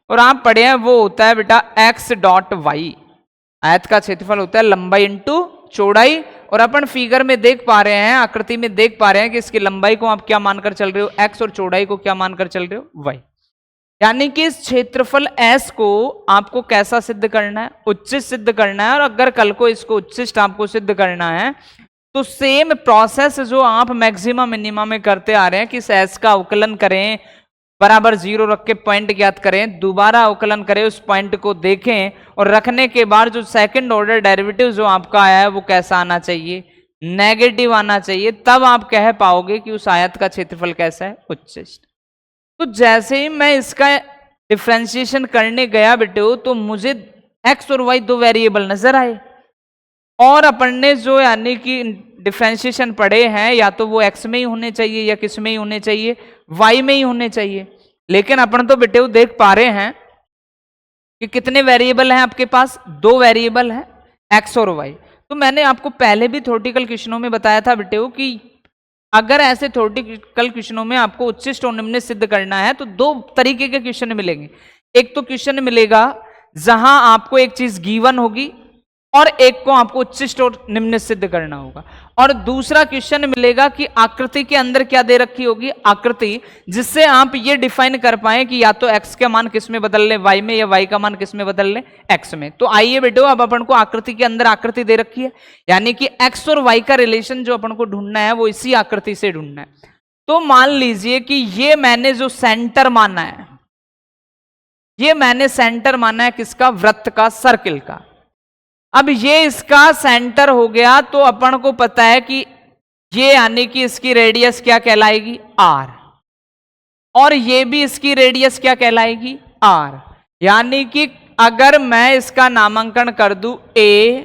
और आप पढ़े हैं वो होता है बेटा x डॉट वाई। आयत का क्षेत्रफल होता है लंबाई इंटू चौड़ाई। और अपन फिगर में देख पा रहे हैं, आकृति में देख पा रहे हैं कि इसकी लंबाई को आप क्या मानकर चल रहे हो? x और चौड़ाई को क्या मानकर चल रहे हो? y। यानी कि इस क्षेत्रफल s को आपको कैसा सिद्ध करना है? उच्छिष्ट सिद्ध करना है। और अगर कल को इसको उच्छिष्ट आपको सिद्ध करना है तो सेम प्रोसेस जो आप मैक्सिमा मिनिमा में करते आ रहे हैं कि इस s का अवकलन करें, बराबर 0 रख के पॉइंट ज्ञात करें, दोबारा अवकलन करें, उस पॉइंट को देखें और रखने के बाद जो सेकंड ऑर्डर डेरिवेटिव जो आपका आया है वो कैसा आना चाहिए, नेगेटिव आना चाहिए, तब आप कह पाओगे कि उस आयत का क्षेत्रफल कैसा है, उच्चिष्ट। तो जैसे ही मैं इसका डिफ्रेंशिएशन करने गया बेटे तो मुझे एक्स और वाई दो वेरिएबल नजर आए, और अपन ने जो यानी कि डिफ्रेंशिएशन पढ़े हैं या तो वो एक्स में ही होने चाहिए या किस में ही होने चाहिए, वाई में ही होने चाहिए। लेकिन अपन तो बेटे देख पा रहे हैं कि कितने वेरिएबल हैं आपके पास, दो वेरिएबल हैं एक्स और वाई। तो मैंने आपको पहले भी थ्योरेटिकल क्वेश्चनों में बताया था बेटे कि अगर ऐसे थ्योरेटिकल क्वेश्चनों में आपको उच्चिष्ट और निम्न सिद्ध करना है तो दो तरीके के क्वेश्चन मिलेंगे। एक तो क्वेश्चन मिलेगा जहां आपको एक चीज गिवन होगी और एक को आपको उच्चिष्ट और निम्न सिद्ध करना होगा, और दूसरा क्वेश्चन मिलेगा कि आकृति के अंदर क्या दे रखी होगी, आकृति, जिससे आप ये डिफाइन कर पाए कि या तो x का मान किस में बदल ले, y में, या y का मान किस में बदल ले, x में। तो आइए बेटो अब अपन को आकृति के अंदर आकृति दे रखी है, यानी कि x और y का रिलेशन जो अपन को ढूंढना है वो इसी आकृति से ढूंढना है। तो मान लीजिए कि ये मैंने जो सेंटर माना है, ये मैंने सेंटर माना है किसका, वृत्त का, सर्किल का। अब ये इसका सेंटर हो गया तो अपन को पता है कि ये यानी कि इसकी रेडियस क्या कहलाएगी, r, और ये भी इसकी रेडियस क्या कहलाएगी, r। यानी कि अगर मैं इसका नामांकन कर दूं a,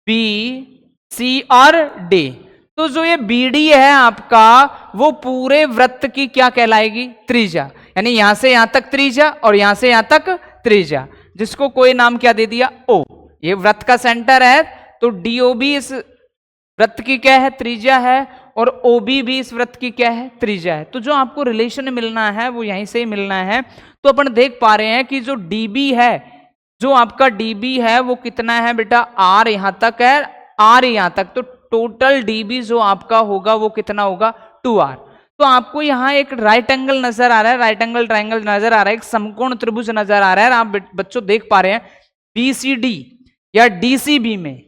b, c और d, तो जो ये BD है आपका वो पूरे वृत्त की क्या कहलाएगी, त्रिज्या। यानी यहां से यहां तक त्रिज्या और यहां से यहां तक त्रिज्या, जिसको कोई नाम क्या दे दिया, O। ये वृत्त का सेंटर है तो DOB इस वृत्त की क्या है, त्रिज्या है, और OB भी इस वृत्त की क्या है, त्रिज्या है। तो जो आपको रिलेशन मिलना है वो यहीं से ही मिलना है। तो अपन देख पा रहे हैं कि जो DB है, जो आपका DB है वो कितना है बेटा, R यहां तक है, R यहां तक, तो टोटल DB जो आपका होगा वो कितना होगा, 2R। तो आपको यहां एक राइट एंगल नजर आ रहा है, राइट एंगल ट्रायंगल नजर आ रहा है, एक समकोण त्रिभुज नजर आ रहा है, आप बच्चों देख पा रहे हैं BCD या DCB में।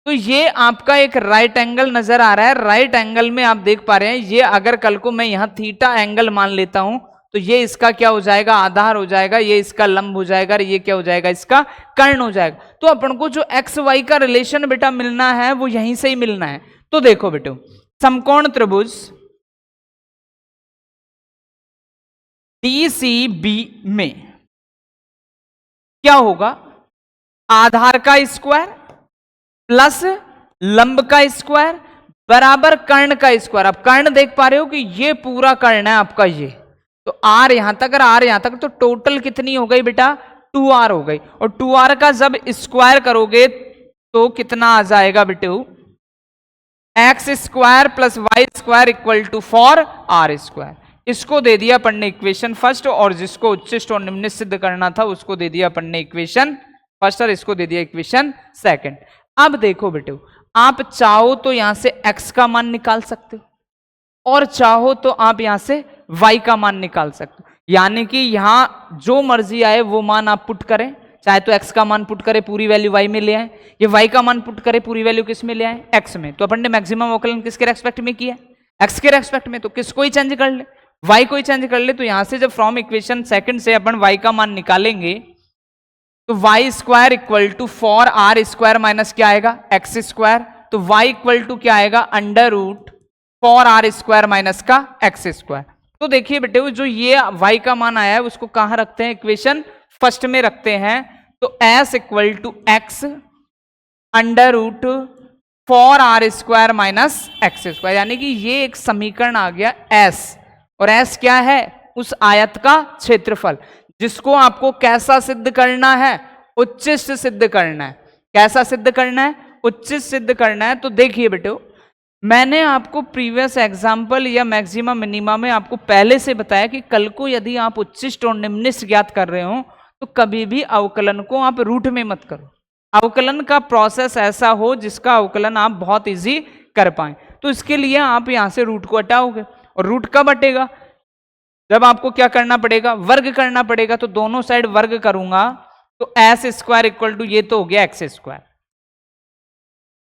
तो ये आपका एक राइट एंगल नजर आ रहा है, राइट एंगल में आप देख पा रहे हैं, ये अगर कल को मैं यहां थीटा एंगल मान लेता हूं तो ये इसका क्या हो जाएगा, आधार हो जाएगा, ये इसका लंब हो जाएगा, ये क्या हो जाएगा, इसका कर्ण हो जाएगा। तो अपन को जो एक्स वाई का रिलेशन बेटा मिलना है वो यहीं से ही मिलना है। तो देखो बेटो, समकोण त्रिभुज DCB में क्या होगा, आधार का स्क्वायर प्लस लंब का स्क्वायर बराबर कर्ण का स्क्वायर। अब कर्ण देख पा रहे हो कि ये पूरा कर्ण है आपका, ये तो R यहां तक और R यहां तक, तो टोटल कितनी हो गई बेटा, 2R हो गई। और 2R का जब स्क्वायर करोगे तो कितना आ जाएगा बेटे, X square plus Y square equal to 4R square. इसको दे दिया अपन ने इक्वेशन फर्स्ट, और जिसको उच्चिष्ट और निम्न सिद्ध करना था उसको दे दिया अपन ने इक्वेशन फर्स्ट, और इसको दे दिया इक्वेशन सेकंड। अब देखो बेटे, आप चाहो तो यहां से x का मान निकाल सकते हो और चाहो तो आप यहां से y का मान निकाल सकते हो। यानी कि यहां जो मर्जी आए वो मान आप पुट करें, चाहे तो x का मान पुट करे पूरी वैल्यू y में ले आए, ये y का मान पुट करे पूरी वैल्यू किस में ले आए, x में। तो अपन ने मैक्सिमम अवकलन किसके रेस्पेक्ट में किया, x के रेस्पेक्ट में। तो किसको ही चेंज कर ले, y को ही चेंज कर ले। तो यहां से जब फ्रॉम इक्वेशन सेकंड से अपन y का मान निकालेंगे तो y square equal to 4R square minus क्या आएगा, x स्क्वायर। तो y इक्वल टू क्या आएगा, under root 4R square minus का x स्क्वायर। तो देखिए बेटे, जो ये y का मान आया है उसको कहां रखते हैं, इक्वेशन फर्स्ट में रखते हैं। तो s equal to x under root 4R square minus x square, यानी कि ये एक समीकरण आ गया s, और s क्या है, उस आयत का क्षेत्रफल, जिसको आपको कैसा सिद्ध करना है, उच्चिष्ट सिद्ध करना है। कैसा सिद्ध करना है, उच्चिष्ट सिद्ध करना है। तो देखिए बेटो, मैंने आपको प्रीवियस एग्जाम्पल या मैक्सिमा मिनिमा में आपको पहले से बताया कि कल को यदि आप उच्चिष्ट और निम्निष्ट ज्ञात कर रहे हो तो कभी भी अवकलन को आप रूट में मत करो। अवकलन का प्रोसेस ऐसा हो जिसका अवकलन आप बहुत इजी कर पाए। तो इसके लिए आप यहां से रूट को हटाओगे, और रूट कब हटेगा, जब आपको क्या करना पड़ेगा, वर्ग करना पड़ेगा। तो दोनों साइड वर्ग करूंगा तो एस स्क्वायर इक्वल टू, ये तो हो गया एक्स स्क्वायर,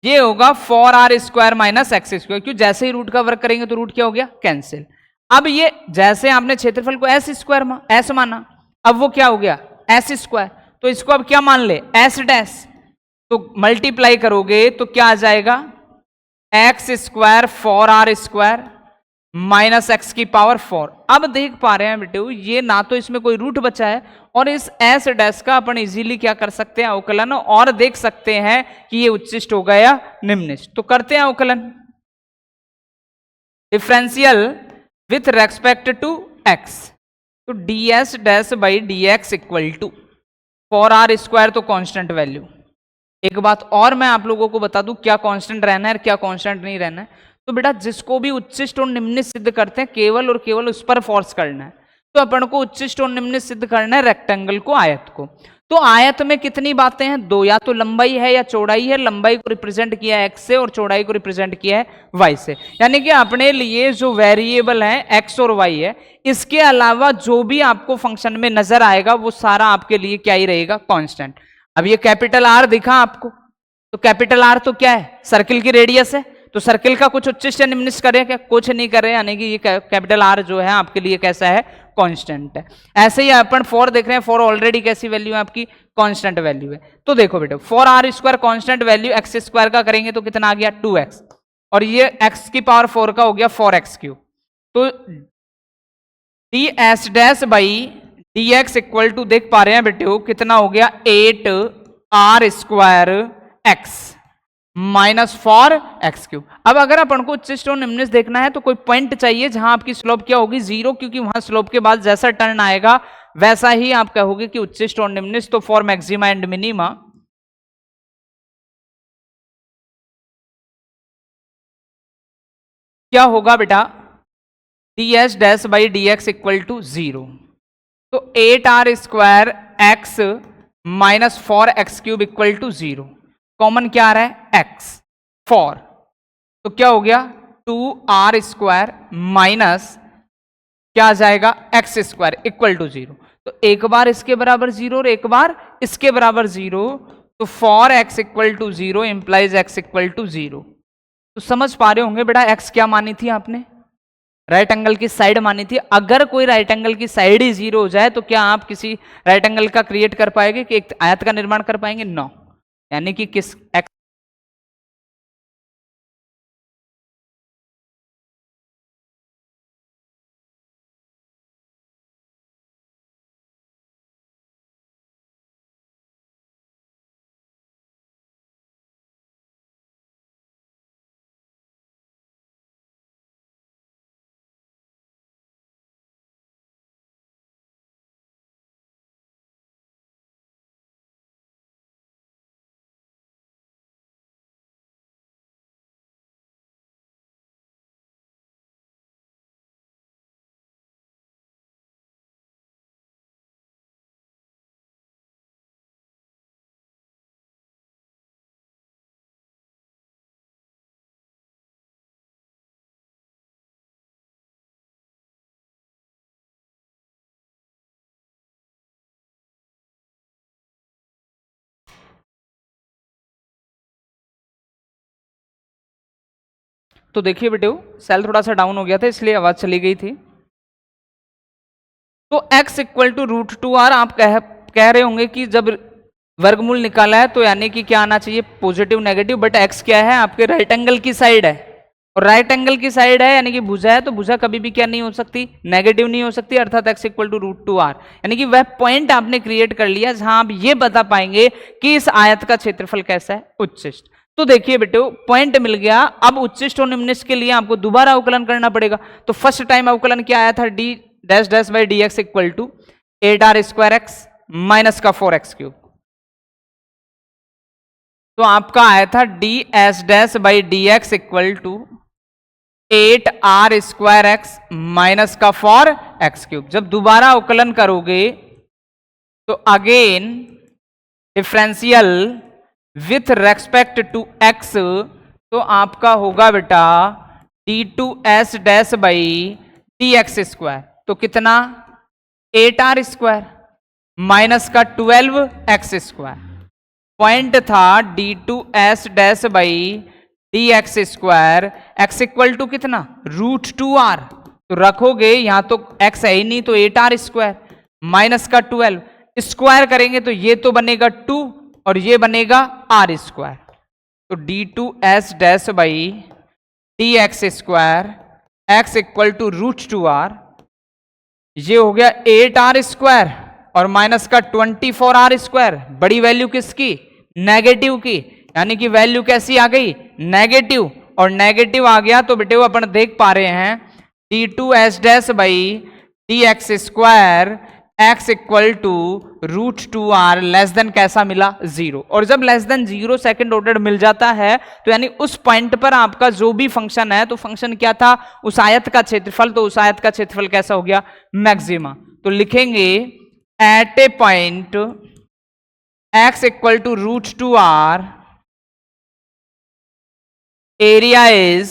ये होगा 4R square minus x square. क्यों, जैसे ही रूट का वर्ग करेंगे तो रूट क्या हो गया, कैंसिल। अब ये जैसे आपने क्षेत्रफल को एस स्क्वायर एस माना, अब वो क्या हो गया एस स्क्वायर, तो इसको अब क्या मान ले एस डैश, तो मल्टीप्लाई करोगे तो क्या आ जाएगा x square 4r square minus x की पावर 4। अब देख पा रहे हैं बेटे ये ना तो इसमें कोई रूट बचा है, और इस एस डैश का अपन इजीली क्या कर सकते हैं अवकलन, और देख सकते हैं कि ये उच्चिष्ट होगा या निम्निष्ट। तो करते हैं अवकलन, differential with respect to x, तो D S dash by D x equal to 4r square, तो कांस्टेंट वैल्यू। एक बात और मैं आप लोगों को बता दूं क्या कांस्टेंट रहना है और क्या कांस्टेंट नहीं रहना है। तो बेटा जिसको भी उच्चिष्ट और निम्निष्ट सिद्ध करते हैं केवल और केवल उस पर फोर्स करना है। तो अपन को उच्चिष्ट और निम्निष्ट सिद्ध करना है रेक्टेंगल को, आयत को। तो आयत में कितनी बातें हैं, दो, या तो लंबाई है या चौड़ाई है। लंबाई को रिप्रेजेंट किया है एक्स से और चौड़ाई को रिप्रेजेंट किया है वाई से। यानी कि अपने लिए जो वेरिएबल है एक्स और वाई है, इसके अलावा जो भी आपको फंक्शन में नजर आएगा वो सारा आपके लिए क्या ही रहेगा कांस्टेंट। अब ये कैपिटल आर दिखा आपको, तो कैपिटल आर तो क्या है सर्किल की रेडियस है, तो सर्किल का कुछ उच्चिष्ट या निम्निष्ट करे क्या, कुछ नहीं करे, यानी कि ये कैपिटल आर जो है आपके लिए कैसा है कांस्टेंट है। ऐसे ही अपन 4 देख रहे हैं, 4 ऑलरेडी कैसी वैल्यू है आपकी कांस्टेंट वैल्यू है। तो देखो बेटे 4r square constant value x square का करेंगे तो कितना आ गया 2x, और ये x की पावर 4 का हो गया 4x क्यूब। तो D S dash by D x equal to देख पा रहे हैं बेटे हो कितना हो गया 8r square X minus 4x cube. अब अगर अपन को उच्चिष्ट और निम्निष्ट देखना है तो कोई पॉइंट चाहिए जहां आपकी स्लोप क्या होगी 0, क्योंकि वहां स्लोप के बाद जैसा टर्न आएगा वैसा ही आप कहोगे कि उच्चिष्ट और निम्निष्ट। तो फॉर मैक्सिमा एंड मिनिमा क्या होगा बेटा D S dash by D x equal to 0। तो 8r square X minus 4x cube equal to 0, common क्या आ रहा है x 4, तो क्या हो गया 2r स्क्वायर माइनस क्या आ जाएगा x स्क्वायर इक्वल टू 0। तो एक बार इसके बराबर 0 और एक बार इसके बराबर 0, तो 4x equal to 0 implies x equal to 0। तो समझ पा रहे होंगे बेटा x क्या मानी थी आपने, राइट एंगल की साइड मानी थी। अगर कोई राइट एंगल की साइड ही 0 हो जाए तो क्या आप किसी राइट एंगल का क्रिएट कर पाएंगे कि एक आयत का निर्माण कर पाएंगे, नो। यानी कि किस x तो देखिए बेटे सेल थोड़ा सा डाउन हो गया था इसलिए आवाज चली गई थी। तो x इक्वल टू √2r आप कह रहे होंगे कि जब वर्गमूल निकाला है तो यानी कि क्या आना चाहिए पॉजिटिव नेगेटिव, बट x क्या है आपके राइट एंगल की साइड है, और राइट एंगल की साइड है यानी कि भुजा है, तो भुजा कभी भी क्या नहीं हो सकती नेगेटिव नहीं हो सकती, अर्थात x इक्वल टू √2r। यानी कि वह पॉइंट आपने क्रिएट कर लिया जहां आप ये बता पाएंगे कि इस आयत का क्षेत्रफल कैसा है उच्चिष्ट। तो देखिए बेटे पॉइंट मिल गया। अब उच्चिष्ट और निम्निष्ट के लिए आपको दोबारा अवकलन करना पड़ेगा। तो फर्स्ट टाइम अवकलन क्या आया था D dash dash by D x equal to 8r square X minus का 4x क्यूब। तो आपका आया था D S dash by D x equal to 8r square X minus का 4x क्यूब। जब दोबारा अवकलन करोगे तो again differential with respect to x, तो आपका होगा बेटा d2s dash by D x square, तो कितना 8r स्क्वायर माइनस का 12x स्क्वायर। पॉइंट था d2s dash by D x square, X equal to कितना √2r, तो रखोगे यहां तो x है ही नहीं, तो 8r² माइनस का 12 स्क्वायर करेंगे तो ये तो बनेगा 2 और ये बनेगा r²। तो d2s by dx² x equal to √2r, ये हो गया 8r² और माइनस का 24r²। बड़ी वैल्यू किसकी? नेगेटिव की, यानी कि वैल्यू कैसी आ गई? नेगेटिव, और नेगेटिव आ गया तो बेटे वो अपन देख पा रहे हैं d2s by dx² x equal to √2r less than कैसा मिला? 0। और जब लेस देन 0 सेकंड ऑर्डर मिल जाता है तो यानी उस पॉइंट पर आपका जो भी फंक्शन है, तो फंक्शन क्या था? उस आयत का क्षेत्रफल, तो उस आयत का क्षेत्रफल कैसा हो गया? मैक्सिमा। तो लिखेंगे at a point x equal to √2r area is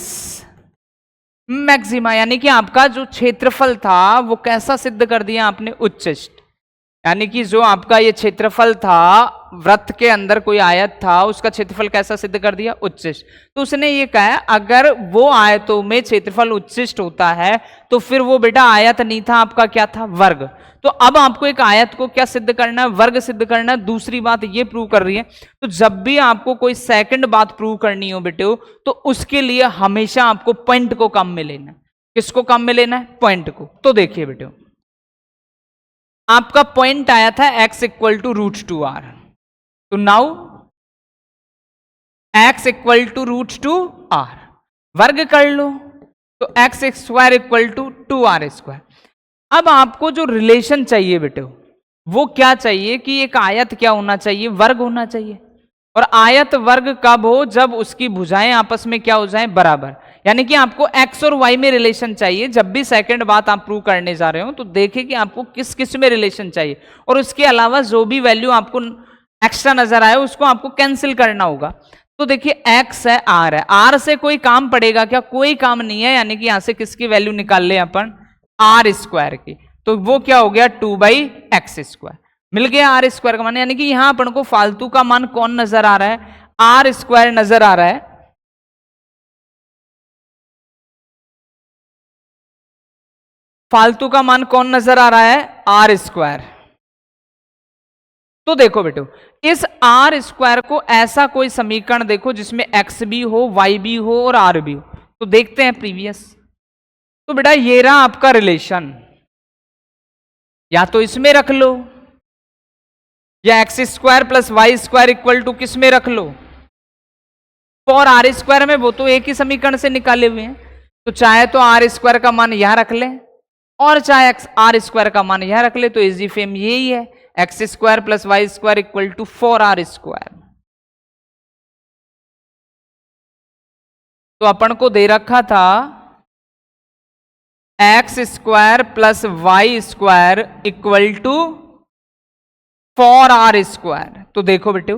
maxima, यानी कि आपका जो क्षेत्रफल था वो कैसा सिद्ध कर दिया आपने? उच्चिष्ट। यानी कि जो आपका ये क्षेत्रफल था, वृत्त के अंदर कोई आयत था, उसका क्षेत्रफल कैसा सिद्ध कर दिया? उच्चिष्ट। तो उसने ये कहा अगर वो आयतों में क्षेत्रफल उच्चिष्ट होता है तो फिर वो बेटा आयत नहीं था, आपका क्या था? वर्ग। तो अब आपको एक आयत को क्या सिद्ध करना है? वर्ग सिद्ध करना है। दूसरी बात ये प्रूव कर रही है, तो जब भी आपको कोई सेकंड बात प्रूव करनी हो बेटे, तो उसके लिए हमेशा आपको पॉइंट को काम में लेना है। किसको काम में लेना है? पॉइंट को। तो देखिए बेटे, आपका पॉइंट आया था x इक्वल टू √2r, तो now x equal to √2r वर्ग कर लो, तो x² इक्वल टू 2r²। अब आपको जो रिलेशन चाहिए बेटे वो क्या चाहिए कि एक आयत क्या होना चाहिए? वर्ग होना चाहिए। और आयत वर्ग कब हो? जब उसकी भुजाएं आपस में क्या हो जाएं? बराबर। यानी कि आपको x और y में रिलेशन चाहिए। जब भी सेकंड बात आप प्रूव करने जा रहे हो तो देखिए कि आपको किस किस में रिलेशन चाहिए, और उसके अलावा जो भी वैल्यू आपको एक्स्ट्रा नजर आए उसको आपको कैंसिल करना होगा। तो देखिए x है, r है, r से कोई काम पड़ेगा क्या? कोई काम नहीं है। यानी कि यहां से किसकी वैल्यू निकाल ले अपन? r² की। तो वो क्या हो गया? 2/x²। मिल गया r² का मान। यानी कि यहां अपन को फालतू का मान कौन नजर आ रहा है? r² नजर आ रहा है। फालतू का मान कौन नजर आ रहा है? r²। तो देखो बेटो, इस r² को ऐसा कोई समीकरण देखो जिसमें x भी हो, y भी हो और r भी हो। तो देखते हैं प्रीवियस। तो बेटा ये रहा आपका रिलेशन, या तो इसमें रख लो या x² plus y² equal to किस में रख लो? फॉर r² में, वो तो एक ही समीकरण से निकाले हुए हैं। तो चाहे तो r² का मान यहां रख ले और चाहे r² का मान यहां रख ले, तो इजी फेम यही है, x² plus y² equal to 4r²। तो अपन को दे रखा था x² plus y² equal to 4r²। तो देखो बेटे,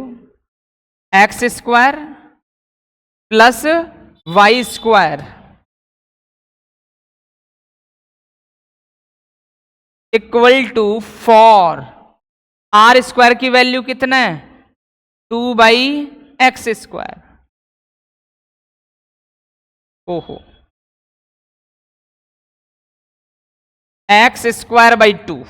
x² plus y² equal to 4। r² की वैल्यू कितना है? 2/x²। ओहो, x²/2।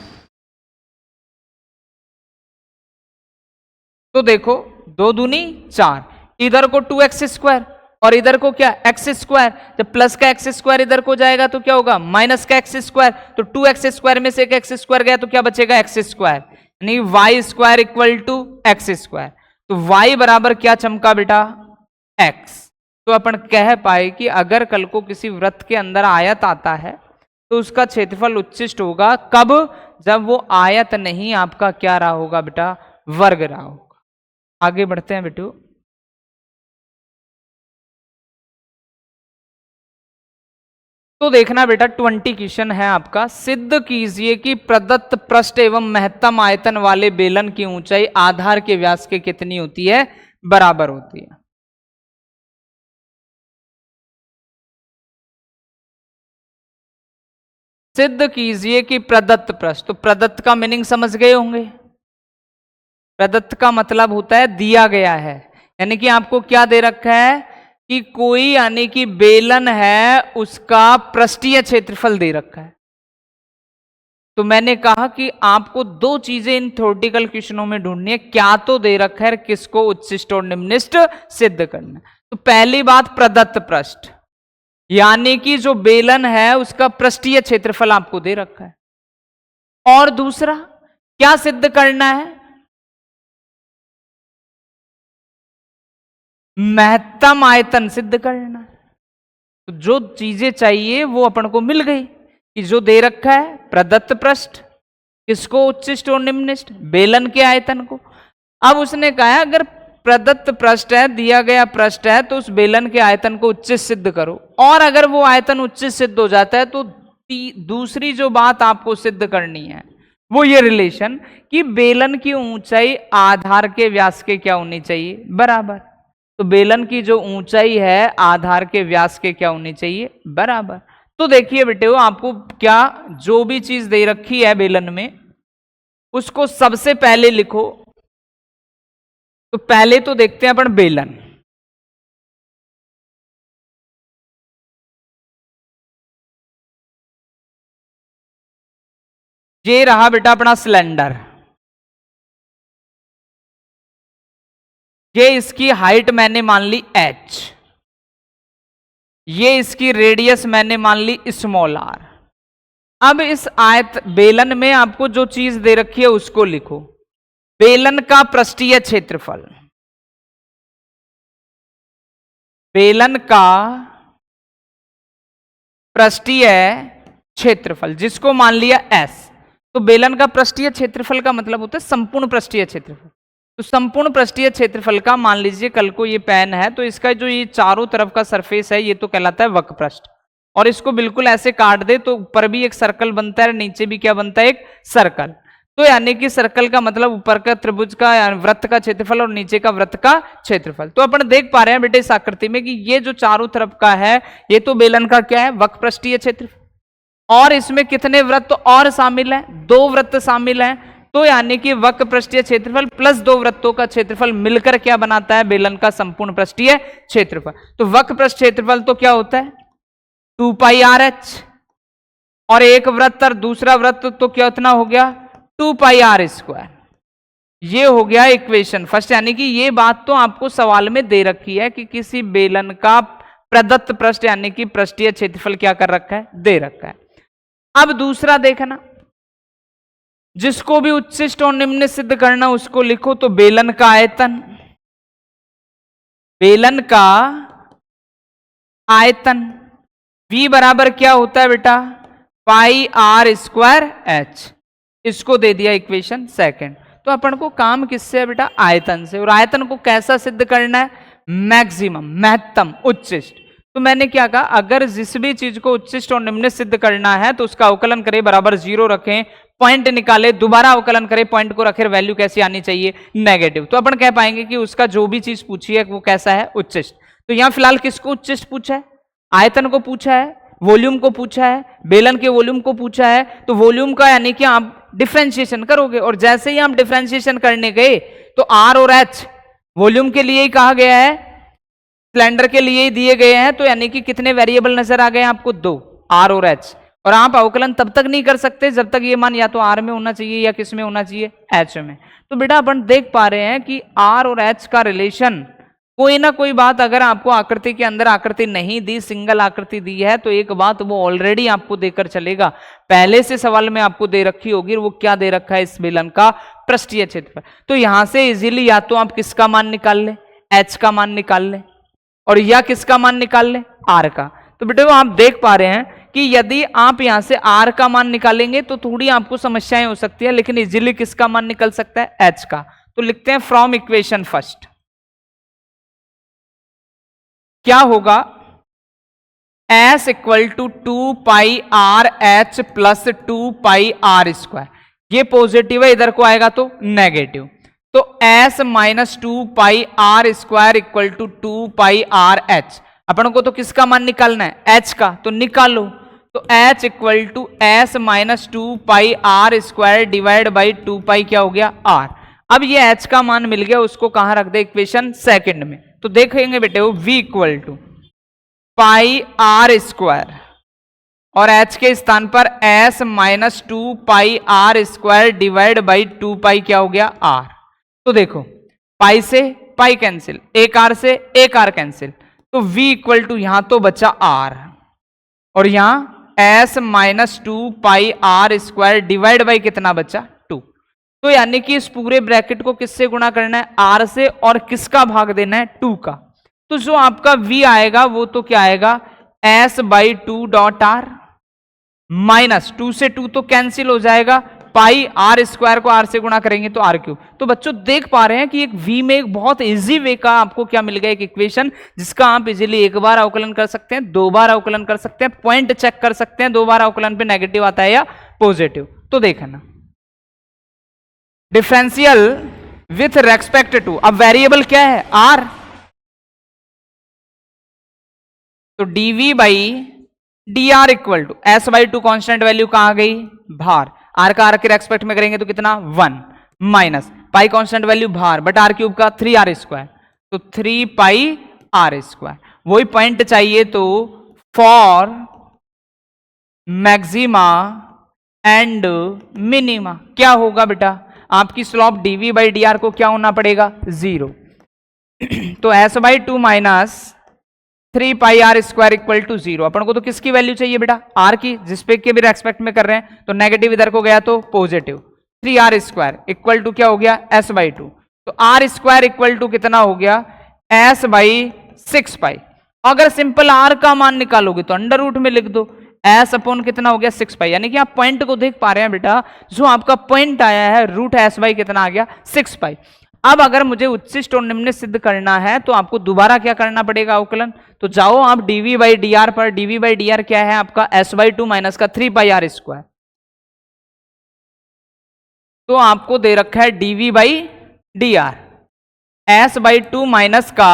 तो देखो 2 दूनी 4, इधर को 2x² और इधर को क्या? x²। जब प्लस का x² इधर को जाएगा तो क्या होगा? माइनस का x²। तो 2x² में से एक x² गया तो क्या बचेगा? x²। यानी y² इक्वल टू x²। तो y बराबर क्या चमका बेटा? x। तो अपन कह पाए कि अगर कल को किसी वृत्त के अंदर आयत आता है तो उसका क्षेत्रफल उच्चिष्ट होगा। कब? जब वो आयत नहीं आपका क्या रहा होगा बेटा? वर्ग रहा होगा। आगे बढ़ते हैं बेटू। तो देखना बेटा, 20 क्वेश्चन है आपका। सिद्ध कीजिए कि प्रदत्त पृष्ठ एवं महत्तम आयतन वाले बेलन की ऊंचाई आधार के व्यास के कितनी होती है? बराबर होती है। सिद्ध कीजिए कि प्रदत्त पृष्ठ, तो प्रदत्त का मीनिंग समझ गए होंगे। प्रदत्त का मतलब होता है दिया गया है, यानी कि आपको क्या दे रखा है? कि कोई यानी कि बेलन है उसका पृष्ठीय क्षेत्रफल दे रखा है। तो मैंने कहा कि आपको दो चीजें इन थ्योरेटिकल क्वेश्चनों में ढूंढनी है, क्या तो दे रखा है, किसको उच्छिष्ट और निम्निष्ट सिद्ध करना है। तो पहली बात प्रदत्त पृष्ठ, यानी कि जो बेलन है उसका पृष्ठीय क्षेत्रफल आपको दे रखा है। और दूसरा क्या सिद्ध करना है, महत्तम आयतन सिद्ध करना है। तो जो चीजें चाहिए वो अपन को मिल गई कि जो दे रखा है प्रदत्त पृष्ठ, किसको उच्छिष्ट और निम्निष्ट, बेलन के आयतन को। अब उसने कहा अगर प्रदत्त पृष्ठ है, दिया गया पृष्ठ है, तो उस बेलन के आयतन को उच्चिष्ट सिद्ध करो। और अगर वो आयतन उच्चिष्ट सिद्ध हो जाता है तो दूसरी जो बात आपको सिद्ध करनी है वो ये रिलेशन कि बेलन की ऊंचाई आधार के व्यास के क्या होनी चाहिए, बराबर। तो बेलन की जो ऊंचाई है आधार के व्यास के क्या होनी चाहिए, बराबर। तो देखिए बेटे, आपको क्या जो भी चीज दे रखी है बेलन में उसको सबसे पहले लिखो। तो पहले तो देखते हैं अपन बेलन। ये रहा बेटा अपना सिलेंडर, ये इसकी हाइट मैंने मान ली h, ये इसकी रेडियस मैंने मान ली स्मॉल r। अब इस बेलन में आपको जो चीज दे रखी है उसको लिखो। बेलन का पृष्ठीय क्षेत्रफल, बेलन का पृष्ठीय क्षेत्रफल जिसको मान लिया s। तो बेलन का पृष्ठीय क्षेत्रफल का मतलब होता है संपूर्ण पृष्ठीय क्षेत्रफल। तो संपूर्ण पृष्ठीय क्षेत्रफल का मान लीजिए कल को ये पेन है, तो इसका जो ये चारों तरफ का सरफेस है ये तो कहलाता है वक्र पृष्ठ। और इसको बिल्कुल ऐसे काट दे तो ऊपर भी एक सर्कल बनता है, नीचे भी क्या बनता है, एक सर्कल। तो यानी कि सर्कल का मतलब ऊपर का त्रिभुज का वृत्त का क्षेत्रफल और नीचे का वृत्त का क्षेत्रफल। तो अपन देख पा रहे हैं बेटे इस आकृति में कि ये जो चारों तरफ का है ये तो बेलन का क्या है, वक्र पृष्ठीय क्षेत्रफल। और इसमें कितने वृत्त और शामिल हैं, दो वृत्त शामिल हैं। तो यानी कि वक्र पृष्ठीय क्षेत्रफल प्लस दो वृत्तों का क्षेत्रफल मिलकर क्या बनाता है, बेलन का संपूर्ण पृष्ठीय क्षेत्रफल। तो वक्र पृष्ठ क्षेत्रफल तो क्या होता है 2 पाई आर एच, और एक वृत्त और दूसरा वृत्त तो क्या उतना हो गया 2 पाई आर स्क्वायर। ये हो गया इक्वेशन फर्स्ट। यानी कि ये बात तो आपको सवाल में दे रखी है कि किसी बेलन का प्रदत्त पृष्ठ यानी कि पृष्ठीय क्षेत्रफल क्या कर रखा है, दे रखा है। अब दूसरा देखना, जिसको भी उच्छिष्ट और निम्न सिद्ध करना उसको लिखो। तो बेलन का आयतन, बेलन का आयतन V बराबर क्या होता है बेटा, पाई आर स्क्वायर एच। इसको दे दिया इक्वेशन सेकंड। तो अपन को काम किससे है बेटा, आयतन से। और आयतन को कैसा सिद्ध करना है, मैक्सिमम, महत्तम, उच्छिष्ट। तो मैंने क्या कहा, अगर जिस भी चीज को उच्छिष्ट और निम्न सिद्ध करना है तो उसका अवकलन करें बराबर 0 रखें, पॉइंट निकाले, दोबारा अवकलन करें, पॉइंट को रखें, वैल्यू कैसी आनी चाहिए, नेगेटिव। तो अपन कह पाएंगे कि उसका जो भी चीज पूछी है वो कैसा है, उच्छिष्ट। तो यहां फिलहाल किसको उच्छिष्ट पूछा है, आयतन को पूछा है, वॉल्यूम को पूछा है, बेलन के वॉल्यूम को पूछा है। तो वॉल्यूम का यानी कि आप डिफरेंशिएशन करोगे, और जैसे ही आप डिफरेंशिएशन करने गए तो आर और एच वॉल्यूम के लिए ही कहा गया है, सिलेंडर के लिए ही दिए गए हैं। तो यानी कि कितने वेरिएबल नजर आ गए आपको, 2, आर और एच। और आप अवकलन तब तक नहीं कर सकते जब तक ये मान या तो आर में होना चाहिए या किस में होना चाहिए, एच में। तो बेटा अपन देख पा रहे हैं कि आर और एच का रिलेशन, कोई ना कोई बात अगर आपको आकृति के अंदर आकृति नहीं दी, सिंगल आकृति दी है, तो एक बात वो ऑलरेडी आपको देकर चलेगा, पहले से सवाल में आपको दे रखी होगी। वो क्या दे रखा है, इस बेलन का पृष्ठीय क्षेत्रफल। तो यहां से इजीली या तो आप किसका मान निकाल ले, एच का मान निकाल ले, और या किसका मान निकाल ले, आर का। तो बेटे आप देख पा रहे हैं कि यदि आप यहां से आर का मान निकालेंगे तो थोड़ी आपको समस्याएं हो सकती है, लेकिन इजीली किसका मान निकल सकता है, एच का। तो लिखते हैं फ्रॉम इक्वेशन फर्स्ट क्या होगा, s equal to 2 pi r h plus 2 pi are square. ये पॉजिटिव है, इधर को आएगा तो नेगेटिव। तो s minus 2 pi are square equal to 2 pi r h. अपन को तो किसका मान निकालना है, एच का। तो निकालो। तो H equal to S minus 2 pi are square divide by 2 pi क्या हो गया, आर। अब ये एच का मान मिल गया, उसको कहां रख दे, इक्वेशन सेकंड में। तो देखेंगे बेटे वो v equal to pi are square और h के स्थान पर s minus 2 pi are square divide by 2 pi क्या हो गया r। तो देखो पाई से पाई कैंसिल, एक आर से एक आर कैंसिल, तो v इक्वल टू यहां तो बचा r और यहां s minus 2 pi are square divide by कितना बचा 2। तो यानी कि इस पूरे ब्रैकेट को किससे गुणा करना है, r से, और किसका भाग देना है 2 का। तो जो आपका v आएगा वो तो क्या आएगा s by 2 dot r minus 2 से 2 तो कैंसिल हो जाएगा, पाई आर स्क्वायर को r से गुणा करेंगे तो r क्यूब। तो बच्चों देख पा रहे हैं कि एक v में एक बहुत इजी वे का आपको क्या मिल गया, एक इक्वेशन जिसका आप इजीली एक बार अवकलन कर सकते हैं, दो बार अवकलन कर सकते हैं, पॉइंट चेक कर सकते हैं, दो बार अवकलन पे नेगेटिव आता है या पॉजिटिव। तो देखना डिफरेंशियल विथ रेस्पेक्ट टू, अब वेरिएबल क्या है r, तो dv by D R equal to S by 2 constant value कहां आ गई भार, आर का आर के रेस्पेक्ट में करेंगे तो कितना 1 माइनस पाई कॉन्स्टेंट वैल्यू भार बट आर क्यूब का 3 आर स्क्वायर, तो 3 पाई आर स्क्वायर। वही पॉइंट चाहिए तो फॉर मैक्सिमा एंड मिनिमा क्या होगा बेटा, आपकी slope DV by D R को क्या होना पड़ेगा 0। तो S by 2 minus 3 pi are square equal to 0। अपन को तो किसकी वैल्यू चाहिए बेटा r की, जिसपे के भी रेस्पेक्ट में कर रहे हैं, तो नेगेटिव इधर को गया तो positive, 3 R square equal to क्या हो गया s बाई 2। तो आर स्क्वायर इक्वल टू कितना हो गया s बाई 6 पाई। अगर सिंपल r का मान निकालोगे तो अंडर रूट में लिख दो, s अपॉन कितना हो गया 6 पाई। यानी कि आप पॉइंट को देख पा रहे हैं बेटा, जो आपका पॉइंट आया है रूट s बाई कितना आ गया 6 पाई। अब अगर मुझे उच्चिष्ट और निम्न सिद्ध करना है तो आपको दोबारा क्या करना पड़ेगा अवकलन, तो जाओ आप dv बाई डी आर पर, dv बाई डी आर क्या है आपका s बाई 2 माइनस का 3 पाई आर स्क्वायर, तो आपको दे रखा है dv by D r s by 2 minus का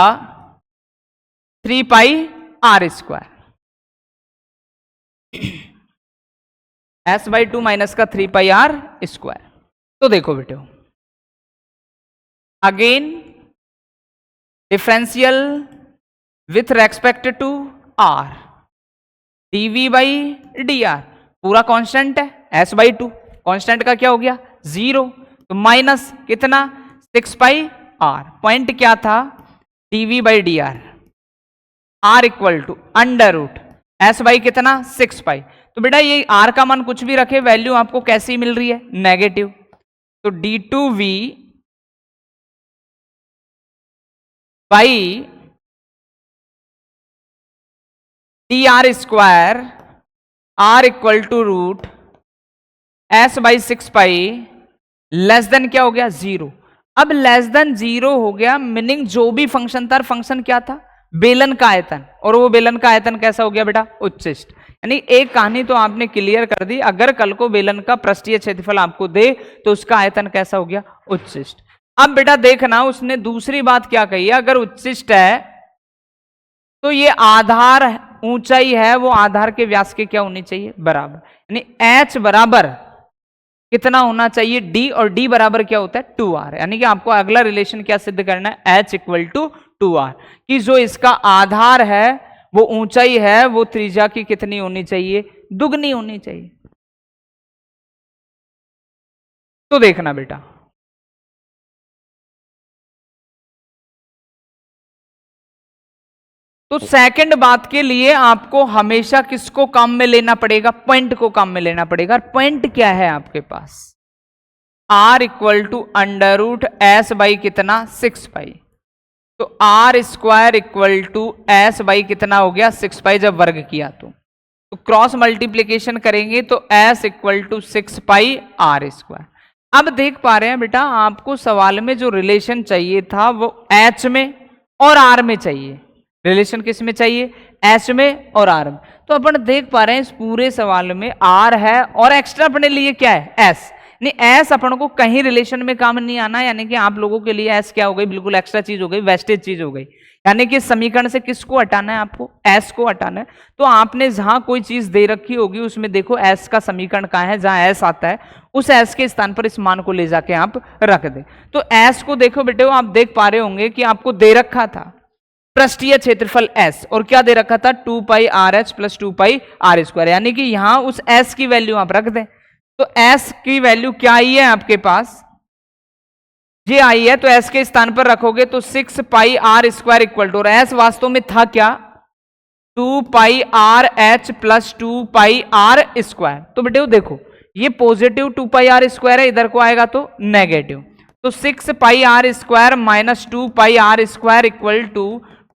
3 pi are square, s by 2 minus का 3 पाई आर स्क्वायर। तो देखो बेटे again differential with respect to r, dv by D r पूरा कांस्टेंट है, s बाई 2 कांस्टेंट का क्या हो गया 0, तो माइनस कितना 6 पाई r, पॉइंट क्या था dv by D R, r equal to under root s by कितना 6 पाई। तो बेटा ये r का मान कुछ भी रखे वैल्यू आपको कैसी मिल रही है नेगेटिव, तो d2v by D R square R equal to root S by 6 pi less than क्या हो गया 0। अब लेस देन 0 हो गया, मीनिंग जो भी फंक्शन था, फंक्शन क्या था बेलन का आयतन, और वो बेलन का आयतन कैसा हो गया बेटा उच्चिष्ट। यानी एक कहानी तो आपने क्लियर कर दी, अगर कल को बेलन का पृष्ठीय क्षेत्रफल आपको दे तो उसका आयतन कैसा हो गया उच्चिष्ट। अब बेटा देखना उसने दूसरी बात क्या कही है, अगर उच्चिष्ट है तो ये आधार ऊंचाई है वो आधार के व्यास के क्या होनी चाहिए बराबर, यानी h बराबर कितना होना चाहिए d, और d बराबर क्या होता है 2r। यानी कि आपको अगला रिलेशन क्या सिद्ध करना है h इक्वल टू 2r, कि जो इसका आधार है वो ऊंचाई है वो त्रिज्या की कितनी होनी चाहिए दुगनी होनी चाहिए। तो देखना बेटा तो सेकंड बात के लिए आपको हमेशा किसको काम में लेना पड़ेगा पॉइंट को काम में लेना पड़ेगा। पॉइंट क्या है आपके पास r equal to under root S by कितना 6 पाई, तो R square equal to S by कितना हो गया 6 पाई जब वर्ग किया तो क्रॉस मल्टीप्लीकेशन करेंगे तो s equal to 6 pi are square. अब देख पा रहे हैं बेटा आपको सवाल में जो रिलेशन चाहिए था वो h में और r में चाहिए, रिलेशन किस में चाहिए h में और r में। तो अपन देख पा रहे हैं इस पूरे सवाल में r है और एक्स्ट्रा अपने लिए क्या है s, नहीं s अपन को कहीं रिलेशन में काम नहीं आना, यानी कि आप लोगों के लिए s क्या हो गई बिल्कुल एक्स्ट्रा चीज हो गई, वेस्टेज चीज हो गई। यानी कि समीकरण से किसको हटाना है आपको s को हटाना है। तो आपने जहां कोई चीज दे रखी होगी उसमें देखो s का समीकरण कहाँ है, जहां s आता है उस s के स्थान पर इस मान को ले जाके आप रख दे। तो s को देखो बेटे आप देख पा रहे होंगे कि आपको दे रखा था पृष्ठीय क्षेत्रफल S, और क्या दे रखा था 2 pi r h plus 2 pi are square, यानी कि यहां उस S की वैल्यू आप रख दें। तो S की वैल्यू क्या आई है आपके पास, ये आई है, तो S के स्थान पर रखोगे तो 6 pi are square equal to, और S वास्तव में था क्या 2 pi r h plus 2 pi are square. तो बेटे देखो ये पॉजिटिव 2 पाई आर स्क्वायर है, इधर को आएगा तो नेगेटिव, तो 6 pi are square minus 2 pi are square equal to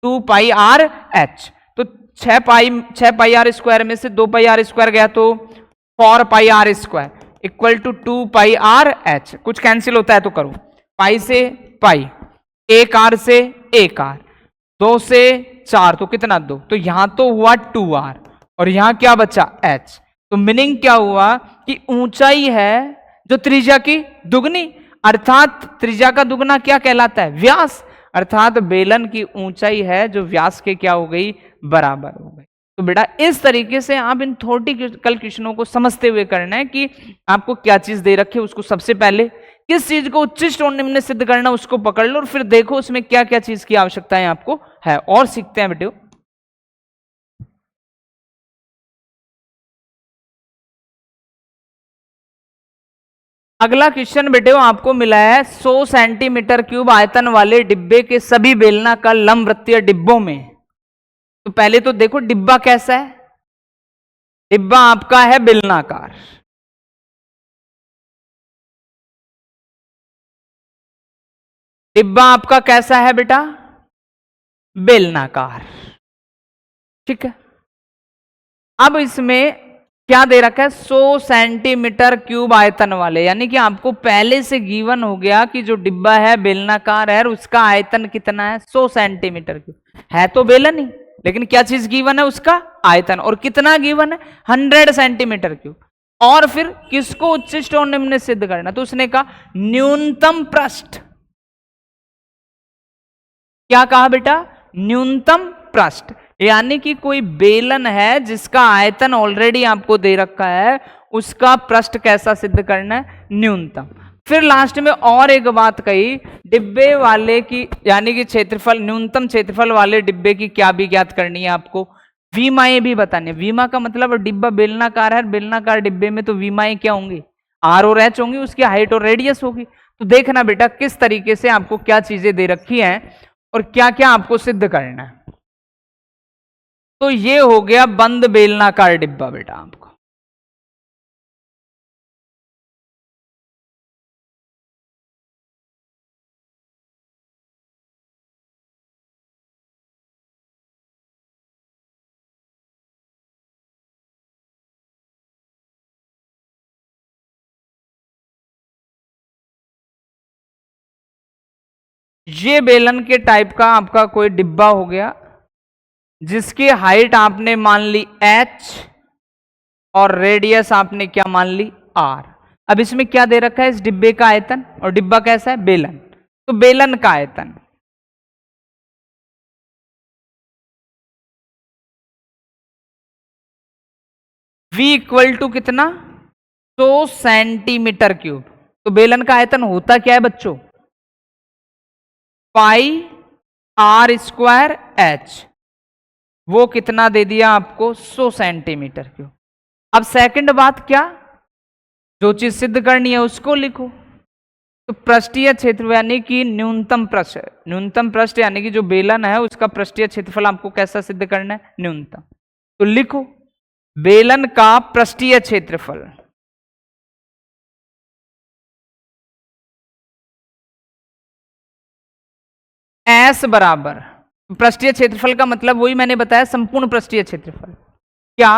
2 pi r h. तो 6 पाई आर स्क्वायर में से 2 पाई आर स्क्वायर गया तो 4 pi are square equal to 2 pi r h. कुछ कैंसिल होता है तो करो, पाई से पाई, एक आर से एक आर, 2 से 4 तो कितना 2, तो यहां तो हुआ 2r और यहां क्या बचा h। तो मीनिंग क्या हुआ कि ऊंचाई है जो त्रिज्या की दुगनी, अर्थात त्रिज्या का दुगना क्या कहलाता है व्यास, अर्थात बेलन की ऊंचाई है जो व्यास के क्या हो गई बराबर हो गई। तो बेटा इस तरीके से आप इन थ्योरेटिकल क्वेश्चनों को समझते हुए करना है कि आपको क्या चीज दे रखी है, उसको सबसे पहले किस चीज को उच्चिष्ट और निम्न सिद्ध करना उसको पकड़ लो, और फिर देखो उसमें क्या क्या चीज की आवश्यकताएं आपको है, और सीखते हैं बेटे। अगला क्वेश्चन बेटे आपको मिला है 100 सेंटीमीटर क्यूब आयतन वाले डिब्बे के सभी बेलनाकार लंबवृत्तीय डिब्बों में। तो पहले तो देखो डिब्बा कैसा है, डिब्बा आपका है बेलनाकार, डिब्बा आपका कैसा है बेटा बेलनाकार, ठीक है। अब इसमें क्या दे रखा है 100 सेंटीमीटर क्यूब आयतन वाले, यानी कि आपको पहले से गिवन हो गया कि जो डिब्बा है बेलनाकार है, उसका आयतन कितना है 100 सेंटीमीटर क्यूब, है तो बेलन ही, लेकिन क्या चीज गिवन है उसका आयतन, और कितना गिवन है 100 सेंटीमीटर क्यूब। और फिर किसको उच्चिष्ट और निम्न सिद्ध करना, तो उसने कहा न्यूनतम पृष्ठ, क्या कहा बेटा न्यूनतम पृष्ठ, यानी कि कोई बेलन है जिसका आयतन ऑलरेडी आपको दे रखा है, उसका पृष्ठ कैसा सिद्ध करना है न्यूनतम। फिर लास्ट में और एक बात कही डिब्बे वाले की, यानी कि क्षेत्रफल न्यूनतम क्षेत्रफल वाले डिब्बे की क्या भी ज्ञात करनी है आपको, विमाएं भी बतानी है। विमा का मतलब डिब्बा बेलनाकार है, बेलनाकार डिब्बे में तो विमाएं क्या होंगी आर और एच होंगी, उसकी हाइट और रेडियस होगी। तो देखना बेटा किस तरीके से आपको क्या चीजें दे रखी हैं और क्या क्या आपको सिद्ध करना है। तो ये हो गया बंद बेलनाकार डिब्बा बेटा आपको। ये बेलन के टाइप का आपका कोई डिब्बा हो गया जिसकी हाइट आपने मान ली h और रेडियस आपने क्या मान ली r। अब इसमें क्या दे रखा है इस डिब्बे का आयतन, और डिब्बा कैसा है बेलन, तो बेलन का आयतन v इक्वल टू कितना 100 सेंटीमीटर क्यूब। तो बेलन का आयतन होता क्या है बच्चों पाई आर स्क्वायर एच, वो कितना दे दिया आपको 100 सेंटीमीटर क्यूब। अब सेकंड बात क्या, जो चीज सिद्ध करनी है उसको लिखो। तो पृष्ठीय क्षेत्र यानी कि न्यूनतम पृष्ठ, न्यूनतम पृष्ठ यानी कि जो बेलन है उसका पृष्ठीय क्षेत्रफल आपको कैसा सिद्ध करना है न्यूनतम। तो लिखो बेलन का पृष्ठीय क्षेत्रफल S बराबर, पृष्ठीय क्षेत्रफल का मतलब वही मैंने बताया संपूर्ण पृष्ठीय क्षेत्रफल, क्या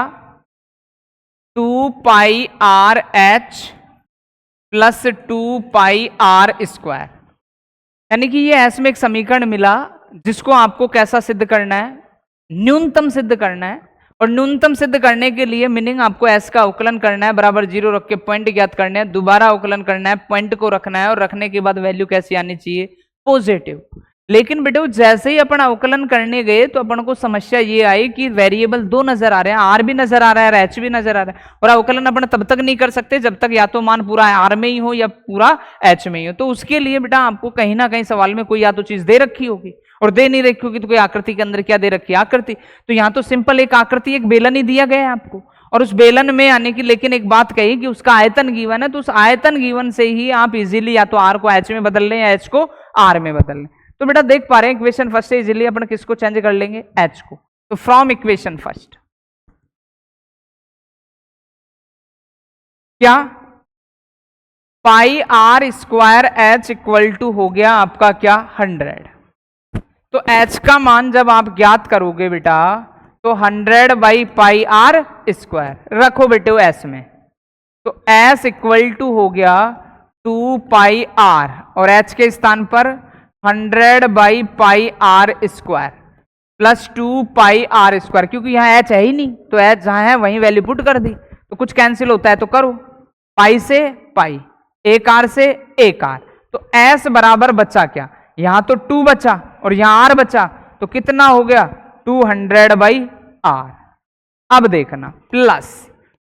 2 pi r h plus 2 pi are square. यानी कि ये S में एक समीकरण मिला जिसको आपको कैसा सिद्ध करना है न्यूनतम सिद्ध करना है, और न्यूनतम सिद्ध करने के लिए मीनिंग आपको S का अवकलन करना है, बराबर 0 रख के पॉइंट ज्ञात करने हैं, दोबारा अवकलन करना है, पॉइंट को रखना है, और रखने के बाद वैल्यू कैसी आनी चाहिए पॉजिटिव। लेकिन बेटे जैसे ही अपन अवकलन करने गए तो अपन को समस्या ये आई कि वेरिएबल दो नजर आ रहे हैं, आर भी नजर आ रहा है और एच भी नजर आ रहा है, और अवकलन अपन तब तक नहीं कर सकते जब तक या तो मान पूरा आर में ही हो या पूरा एच में ही हो। तो उसके लिए बेटा आपको कहीं ना कहीं सवाल में कोई या तो चीज दे रखी होगी, और दे नहीं रखी होगी तो कोई आकृति के अंदर क्या दे रखी है, आकृति। तो यहाँ तो सिंपल एक आकृति, एक बेलन ही दिया गया है आपको, और उस बेलन में आने की लेकिन एक बात कही कि उसका आयतन गिवन है, तो उस आयतन गिवन से ही आप इजीली या तो आर को एच में बदल लें या एच को आर में बदल लें। तो बेटा देख पा रहे हैं इक्वेशन फर्स्ट से इजीली अपन किसको चेंज कर लेंगे, एच को। तो फ्रॉम इक्वेशन फर्स्ट क्या pi are square h equal to हो गया आपका क्या 100। तो एच का मान जब आप ज्ञात करोगे बेटा तो 100 बाई पाई आर स्क्वायर रखो बेटे एस में, तो एस इक्वल टू हो गया 2 पाई आर और एच के स्थान पर 100 by pi are square plus 2 pi are square, क्योंकि यहां एच है ही नहीं तो एच जहां है वहीं वैल्यू पुट कर दी, तो कुछ कैंसिल होता है तो करो, पाई से पाई, एक आर से एक आर, तो एस बराबर बचा क्या, यहां तो 2 बचा और यहां आर बचा, तो कितना हो गया 200 बाई आर। अब देखना प्लस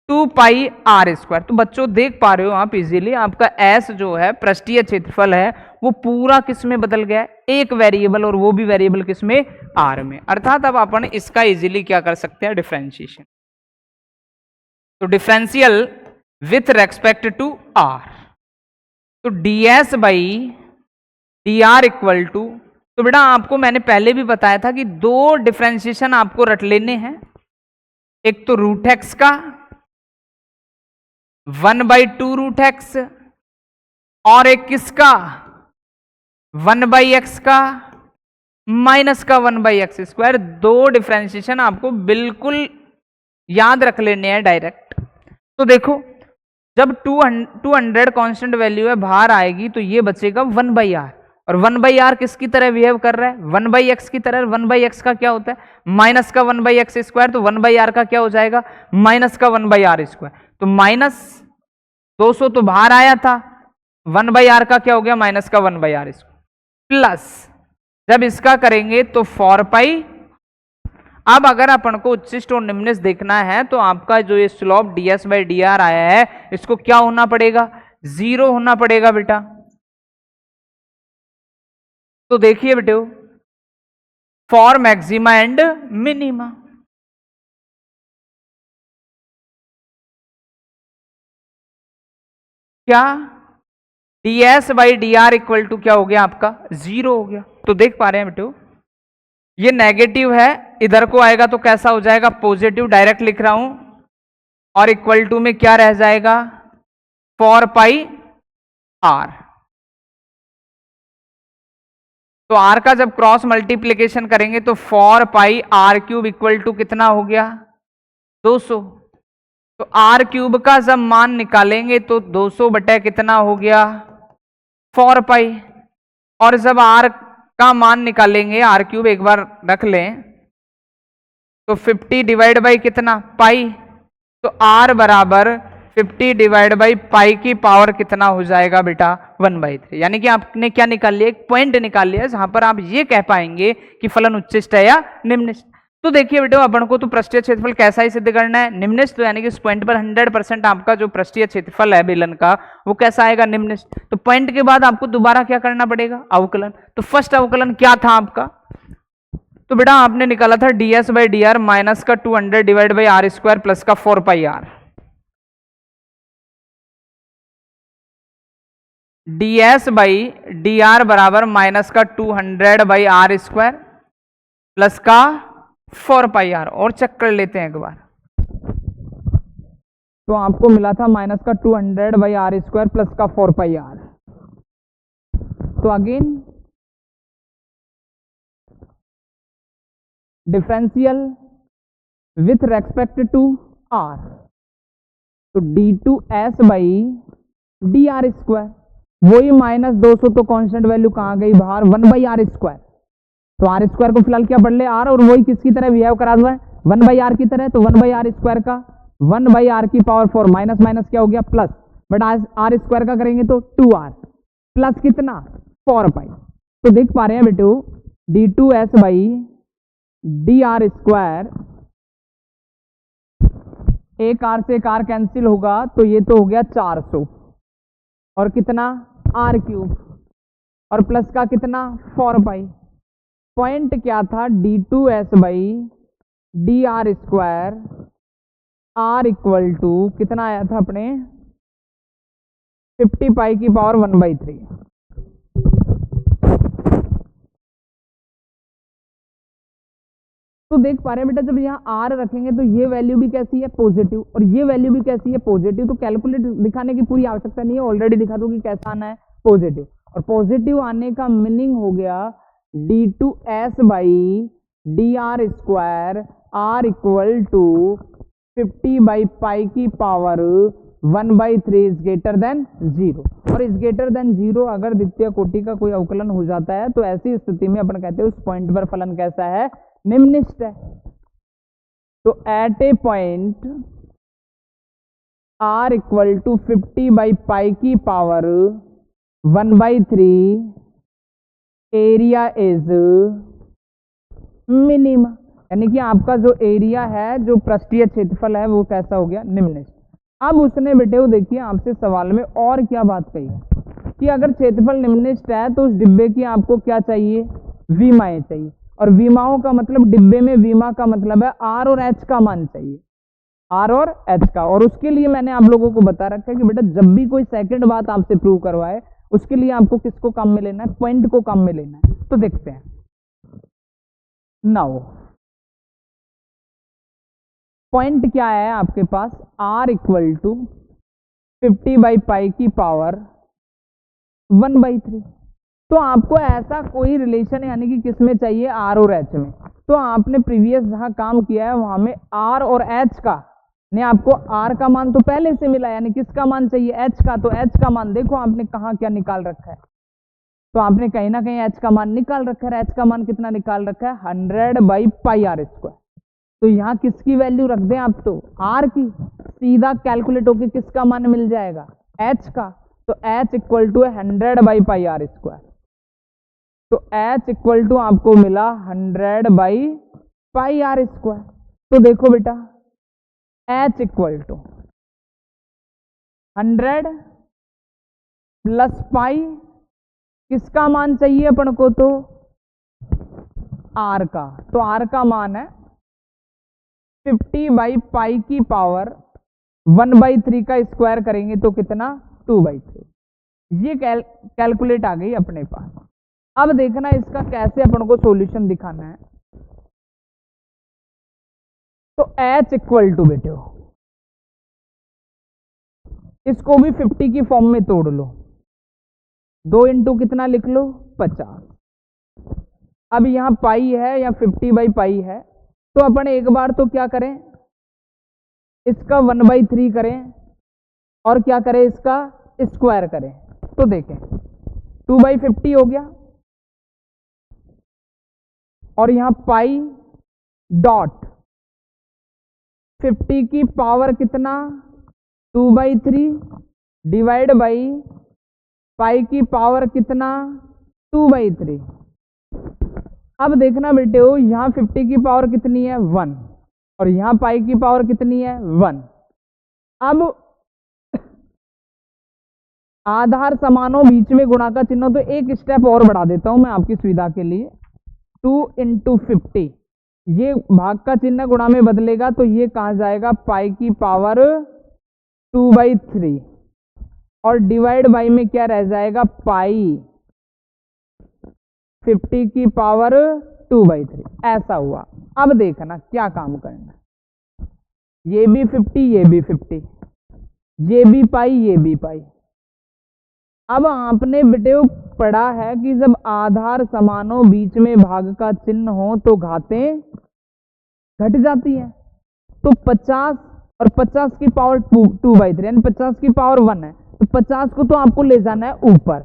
2 पाई आर स्क्वायर। तो बच्चों देख पा रहे हो आप इजीली आपका एस जो है पृष्ठीय क्षेत्रफल है वो पूरा किस में बदल गया है, एक वेरिएबल, और वो भी वेरिएबल किस में, आर में। अर्थात अब अपन इसका इजीली क्या कर सकते हैं, डिफरेंशिएशन। तो differential with respect to R, तो ds by D R equal to, तो बेटा आपको मैंने पहले भी बताया था कि दो डिफरेंशिएशन आपको रट लेने हैं, एक तो रूट एक्स का 1/2 रूट एक्स, और एक किसका 1/x का माइनस का 1/x स्क्वायर। दो डिफरेंशिएशन आपको बिल्कुल याद रख लेने हैं डायरेक्ट। तो देखो जब 200 कांस्टेंट वैल्यू है बाहर आएगी तो ये बचेगा 1/r, और 1/r किसकी तरह बिहेव कर रहा है, 1/x की तरह। 1/x का क्या होता है, माइनस का 1/x स्क्वायर, तो 1/r का क्या हो जाएगा, माइनस का 1/r स्क्वायर। तो माइनस 200 तो बाहर आया था, 1/r का क्या हो गया, माइनस का 1/r स्क्वायर, प्लस जब इसका करेंगे तो 4 पाई। अब अगर अपन को उच्चिष्ट और निम्निष्ट देखना है तो आपका जो ये slope ds by D R आया है इसको क्या होना पड़ेगा, 0 होना पड़ेगा बेटा। तो देखिए बेटे फॉर मैक्सिमा एंड मिनिमा, क्या ds by D R equal to क्या हो गया आपका 0 हो गया। तो देख पा रहे हैं बेटे ये नेगेटिव है, इधर को आएगा तो कैसा हो जाएगा, पॉजिटिव, डायरेक्ट लिख रहा हूं, और इक्वल टू में क्या रह जाएगा 4 पाई आर। तो आर का जब क्रॉस मल्टीप्लीकेशन करेंगे तो 4 pi are cube equal to कितना हो गया 200। तो आर क्यूब का जब मान निकालेंगे तो 200 बटे कितना हो गया 4 पाई, और जब आर का मान निकालेंगे आर क्यूब एक बार रख लें तो 50 डिवाइड बाई कितना पाई, तो आर बराबर 50 डिवाइड बाई पाई की पावर कितना हो जाएगा बेटा 1/3। यानी कि आपने क्या निकाल लिया, एक पॉइंट निकाल लिया जहां पर आप ये कह पाएंगे कि फलन उच्चिष्ट है या निम्निष्ट। तो देखिए बेटा अपन को तो पृष्ठीय क्षेत्रफल कैसा ही सिद्ध करना है, निम्निष्ट। तो यानी कि इस पॉइंट पर 100% आपका जो पृष्ठीय क्षेत्रफल है बेलन का वो कैसा आएगा, निम्निष्ट। तो पॉइंट के बाद आपको दोबारा क्या करना पड़ेगा, अवकलन। तो फर्स्ट अवकलन क्या था आपका, तो बेटा आपने निकाला था ds by D r minus का 200 divide by r square plus का 4 pi r. ds by D r बराबर माइनस का 200 बाई आर स्क्वायर प्लस का 4 पाई आर। और चेक कर लेते हैं एक बार, तो आपको मिला था माइनस का 200 बाई आर स्क्वायर प्लस का 4 पाई आर। तो again differential with respect to R, तो d2s by D R square, वही माइनस 200 तो कांस्टेंट वैल्यू कहां गई बाहर 1/r स्क्वायर। तो आर स्क्वायर को फिलहाल क्या पढ़ ले आर, और वही किसकी तरह बिहेव करा हुआ है 1/r की तरह। तो 1/r स्क्वायर का 1/r की पावर 4 माइनस माइनस क्या हो गया प्लस, बट आर स्क्वायर का करेंगे तो 2r प्लस कितना 4 पाई। तो देख पा रहे हैं बेटो d2s by D R square, एक आर से एक आर कैंसिल होगा तो ये तो हो गया 400 और कितना आर क्यूब और प्लस का कितना 4 पाई। पॉइंट क्या था d2s by D R square R equal to कितना आया था अपने 50 पाई की पावर 1/3। तो देख पा रहे हैं बेटा जब यहाँ आर रखेंगे तो ये वैल्यू भी कैसी है पॉजिटिव और ये वैल्यू भी कैसी है पॉजिटिव, तो कैलकुलेट दिखाने की पूरी आवश्यकता नहीं है, ऑलरेडी दिखा दो कि कैसा आना है पॉजिटिव। और पॉजिटिव आने का मीनिंग हो गया d2s by D R square R equal to 50 by pi की पावर 1/3 इज ग्रेटर देन 0। और इज ग्रेटर देन 0 अगर द्वितीय कोटि का कोई अवकलन हो जाता है तो ऐसी स्थिति में अपन कहते हैं उस पॉइंट पर फलन कैसा है निम्नलिखित है। तो at a point r equal to 50 by pi की पावर 1/3 एरिया इज मिनिमम, यानी कि आपका जो एरिया है जो पृष्ठीय क्षेत्रफल है वो कैसा हो गया निम्नलिखित। अब उसने बेटे वो देखिए आपसे सवाल में और क्या बात कही है कि अगर क्षेत्रफल निम्नलिखित है तो उस डिब्बे की आपको क्या चाहिए विमाएं चाहिए, और विमाओं का मतलब डिब्बे में विमा का मतलब है आर और एच का मान चाहिए, आर और एच का। और उसके लिए मैंने आप लोगों को बता रखा है कि बेटा जब भी कोई सेकंड बात आपसे प्रूव करवाए उसके लिए आपको किसको काम में लेना है पॉइंट को काम में लेना है। तो देखते हैं नाउ पॉइंट क्या है आपके पास r equal to 50 by pi की पावर 1/3। तो आपको ऐसा कोई रिलेशन यानी कि किस में चाहिए r और h में। तो आपने प्रीवियस जहां काम किया है वहां में r और h का ने आपको r का मान तो पहले से मिला, यानी किसका मान चाहिए h का, तो h का मान देखो आपने कहाँ क्या निकाल रखा है, तो आपने कहीं ना कहीं h का मान निकाल रखा है। h का मान कितना निकाल रखा है 100 बाई पाई आर स्क्वायर। तो यहाँ किसकी वैल्यू रख दें आप तो r की, सीधा कैलकुलेट होके किसका मान मिल जाएगा h का। तो h equal to 100 by pi are square, तो h इक्वल टू आपको मिला 100 बाई पाई आर स्क्वायर। तो देखो बेटा h equal to 100 plus pi किसका मान चाहिए अपन को तो r का, तो r का मान है 50 बाई पाई की पावर 1/3 का स्क्वायर करेंगे तो कितना 2/3। ये कैलकुलेट आ गई अपने पास। अब देखना इसका कैसे अपन को सॉल्यूशन दिखाना है। तो h इक्वल टू बेटे इसको भी 50 की फॉर्म में तोड़ लो, 2 इंटू कितना लिख लो 50। अब यहां पाई है या 50 बाई पाई है, तो अपन एक बार तो क्या करें इसका 1/3 करें और क्या करें इसका स्क्वायर करें। तो देखें 2/50 हो गया और यहां पाई डॉट 50 की पावर कितना 2/3 डिवाइड बाई पाई की पावर कितना 2/3। अब देखना बेटे हो यहां 50 की पावर कितनी है 1 और यहां पाई की पावर कितनी है 1। अब आधार समानों बीच में गुणा का चिन्ह, तो एक स्टेप और बढ़ा देता हूं मैं आपकी सुविधा के लिए। 2 इंटू 50 ये भाग का चिन्ह गुणा में बदलेगा तो ये कहां जाएगा पाई की पावर 2/3 और डिवाइड बाई में क्या रह जाएगा पाई 50 की पावर 2/3। ऐसा हुआ। अब देखना क्या काम करना, ये भी 50 ये भी 50 ये भी पाई ये भी पाई। अब आपने बेटे पढ़ा है कि जब आधार समानों बीच में भाग का चिन्ह हो तो घातें घट जाती हैं। तो 50 और 50 की पावर 2/3 यानी 50 की पावर 1 है, तो 50 को तो आपको ले जाना है ऊपर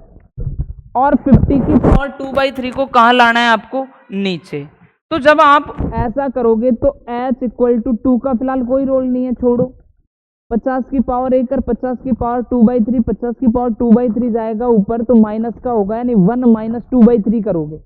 और 50 की पावर 2/3 को कहां लाना है आपको नीचे। तो जब आप ऐसा करोगे तो h इक्वल टू 2 का फिलहाल कोई रोल नहीं है, छोड़ो। 50 की पावर 1 और 50 की पावर 2/3, 50 की पावर 2/3 जाएगा ऊपर तो माइनस का होगा, यानी 1 माइनस 2/3 करोगे।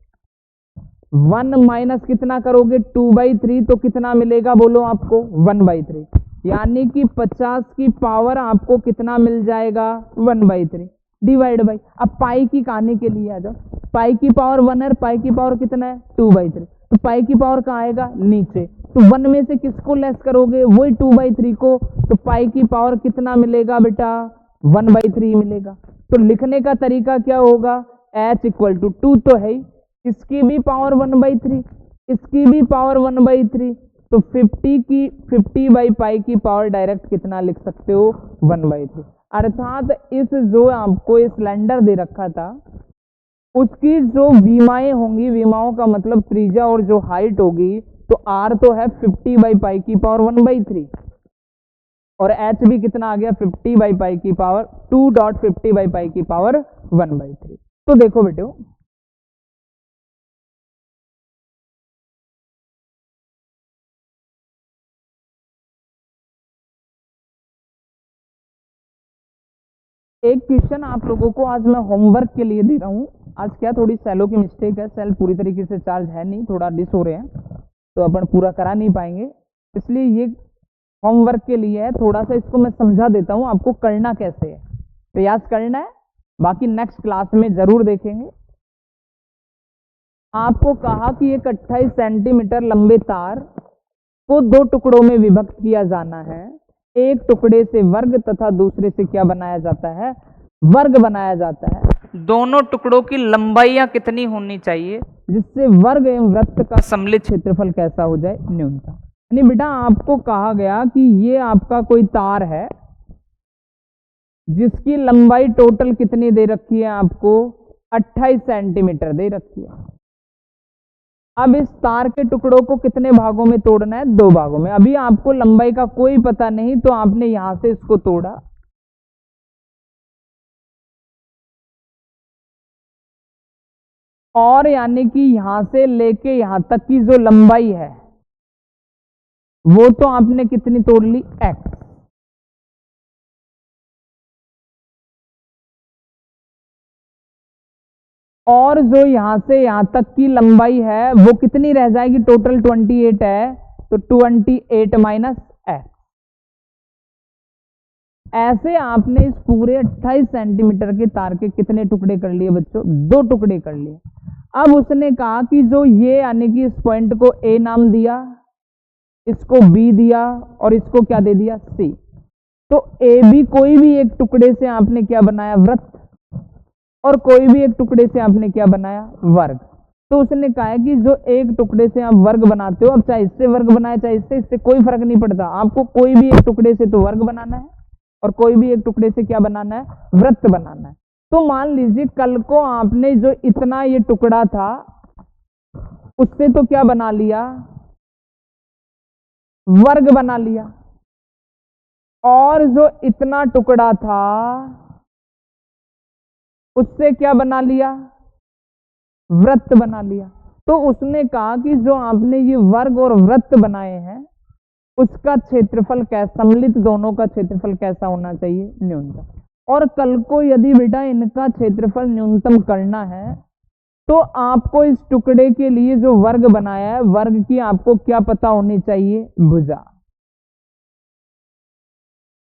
1 माइनस कितना करोगे 2/3 तो कितना मिलेगा बोलो आपको 1/3, यानी कि 50 की पावर आपको कितना मिल जाएगा 1/3 डिवाइड बाई। अब पाई की कहानी के लिए आ जाओ, पाई की पावर 1 है, पाई की पावर कितना है 2/3, तो पाई की पावर कहाँ आएगा नीचे, तो 1 में से किसको लेस करोगे वही 2/3 को, तो पाई की पावर कितना मिलेगा बेटा 1/3 मिलेगा। तो लिखने का तरीका क्या होगा, h इक्वल टू 2 तो है ही, इसकी भी पावर 1/3, इसकी भी पावर 1/3, तो 50 बाई पाई की पावर डायरेक्ट कितना लिख सकते हो 1/3। अर्थात इस जो आपको ये सिलेंडर दे रखा था उसकी जो विमाएं होंगी, विमाओं का मतलब त्रिज्या और जो हाइट होगी, तो r तो है 50 बाई पाई की पावर 1/3 और h भी कितना आ गया 50 बाई पाई की पावर 2.50 बाई पाई की पावर 1/3। तो देखो बेटो एक क्वेश्चन आप लोगों को आज मैं होमवर्क के लिए दे रहा हूं। आज क्या थोड़ी सेलो की मिस्टेक है, सेल पूरी तरीके से चार्ज है नहीं, थोड़ा डिस हो रहे हैं तो अपन पूरा करा नहीं पाएंगे, इसलिए ये होमवर्क के लिए है। थोड़ा सा इसको मैं समझा देता हूं आपको करना कैसे है, प्रयास करना है, बाकी नेक्स्ट क्लास में जरूर देखेंगे। आपको कहा कि एक 28 सेंटीमीटर लंबे तार को 2 टुकड़ों में विभक्त किया जाना है, एक टुकड़े से वर्ग तथा दूसरे से क्या बनाया जाता है वर्ग बनाया जाता है। दोनों टुकड़ों की लंबाइयां कितनी होनी चाहिए जिससे वर्ग एवं वृत्त का सम्मिलित क्षेत्रफल कैसा हो जाए न्यूनतम। यानी बेटा आपको कहा गया कि ये आपका कोई तार है जिसकी लंबाई टोटल कितनी दे रखी है आपको 28 सेंटीमीटर दे रखी है। अब इस तार के टुकड़ों को कितने भागों में तोड़ना है 2 भागों में। अभी आपको लंबाई का कोई पता नहीं तो आपने यहां से इसको तोड़ा, और यानी कि यहां से लेके यहां तक की जो लंबाई है वो तो आपने कितनी तोड़ ली x, और जो यहां से यहां तक की लंबाई है वो कितनी रह जाएगी, टोटल 28 है तो 28 माइनस एक्स। ऐसे आपने इस पूरे 28 सेंटीमीटर के तार के कितने टुकड़े कर लिए बच्चों 2 टुकड़े कर लिए। अब उसने कहा कि जो ये यानी कि इस पॉइंट को ए नाम दिया, इसको बी दिया और इसको क्या दे दिया सी, तो ए बी कोई भी एक टुकड़े से आपने क्या बनाया वृत्त और कोई भी एक टुकड़े से आपने क्या बनाया वर्ग। तो उसने कहा है कि जो एक टुकड़े से आप वर्ग बनाते हो, अब चाहे इससे वर्ग बनाए चाहे इससे कोई फर्क नहीं पड़ता, आपको कोई भी एक टुकड़े से तो वर्ग बनाना है और कोई भी एक टुकड़े से क्या बनाना है वृत्त बनाना है। तो मान लीजिए कल को आपने जो इतना ये टुकड़ा था उससे तो क्या बना लिया वर्ग बना लिया, और जो इतना टुकड़ा था उससे क्या बना लिया वृत्त बना लिया। तो उसने कहा कि जो आपने ये वर्ग और वृत्त बनाए हैं उसका क्षेत्रफल कैसा, सम्मिलित दोनों का क्षेत्रफल कैसा होना चाहिए न्यूनतम। और कल को यदि बेटा इनका क्षेत्रफल न्यूनतम करना है तो आपको इस टुकड़े के लिए जो वर्ग बनाया है वर्ग की आपको क्या पता होनी चाहिए भुजा,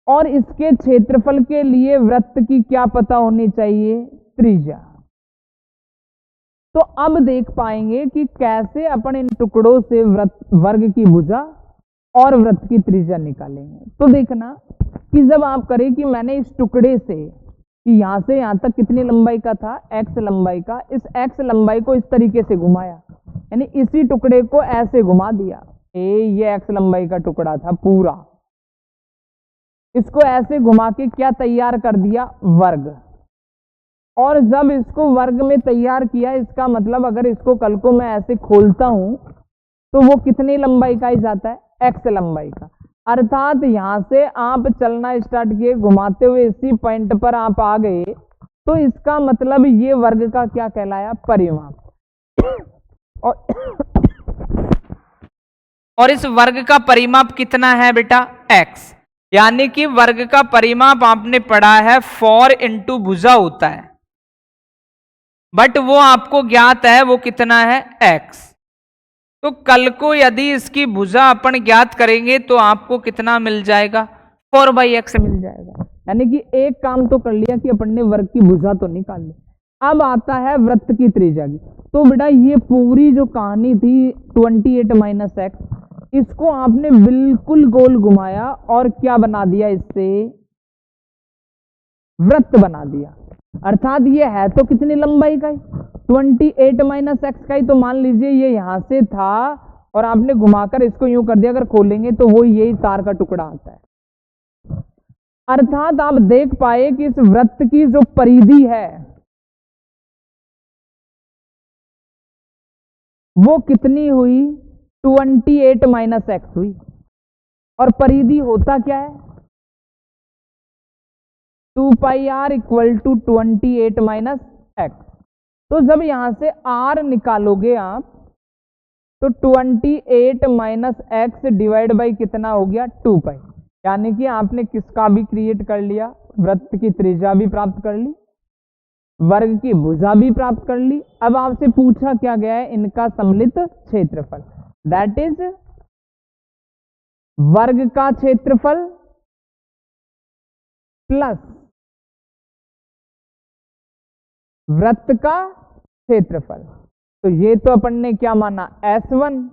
और इसके क्षेत्रफल के लिए वृत्त की क्या पता होनी चाहिए त्रिज्या। तो अब देख पाएंगे कि कैसे अपन इन टुकड़ों से वर्ग की भुजा और वृत्त की त्रिज्या निकालेंगे। तो देखना कि जब आप करें कि मैंने इस टुकड़े से कि यहां से यहां तक कितनी लंबाई का था x लंबाई का, इस x लंबाई को इस तरीके से घुमाया, यानी इसी टुकड़े को ऐसे घुमा दिया, ये x लंबाई का टुकड़ा था पूरा, इसको ऐसे घुमा के क्या तैयार कर दिया वर्ग। और जब इसको वर्ग में तैयार किया, इसका मतलब अगर इसको कल को मैं ऐसे खोलता हूं तो वो कितनी लंबाई का ही जाता है x लंबाई का। अर्थात यहां से आप चलना स्टार्ट किए घुमाते हुए इसी पॉइंट पर आप आ गए, तो इसका मतलब ये वर्ग का क्या कहलाया परिमाप। और इस वर्ग का परिमाप कितना है बेटा x, यानी कि वर्ग का परिमाप आपने पढ़ा है 4 इंटू भुजा होता है, बट वो आपको ज्ञात है, वो कितना है x। तो कल को यदि इसकी भुजा अपन ज्ञात करेंगे तो आपको कितना मिल जाएगा, 4/x मिल जाएगा। यानी कि एक काम तो कर लिया कि अपन ने वर्ग की भुजा तो निकाल ली। अब आता है वृत्त की त्रिज्या की। तो बेटा ये पूरी जो कहानी थी 28 - x, इसको आपने बिल्कुल गोल घुमाया और क्या बना दिया, इससे वृत्त बना दिया। अर्थात ये है तो कितनी लंबाई का, 28 - x का ही, तो मान लीजिए ये यहां से था और आपने घुमाकर इसको यूं कर दिया, अगर खोलेंगे तो वो यही तार का टुकड़ा आता है। अर्थात आप देख पाए कि इस वृत्त की जो परिधि है वो कितनी हुई, 28 - x हुई। और परिधि होता क्या है, 2πr = 28 - x। तो जब यहां से r निकालोगे आप तो 28 - x डिवाइड बाई कितना हो गया, 2π। यानी कि आपने किसका भी क्रिएट कर लिया, वृत्त की त्रिज्या भी प्राप्त कर ली, वर्ग की भुजा भी प्राप्त कर ली। अब आपसे पूछा क्या गया है, इनका सम्मिलित क्षेत्रफल, दैट इज वर्ग का क्षेत्रफल प्लस वृत्त का क्षेत्रफल। तो ये तो अपन ने क्या माना, S1,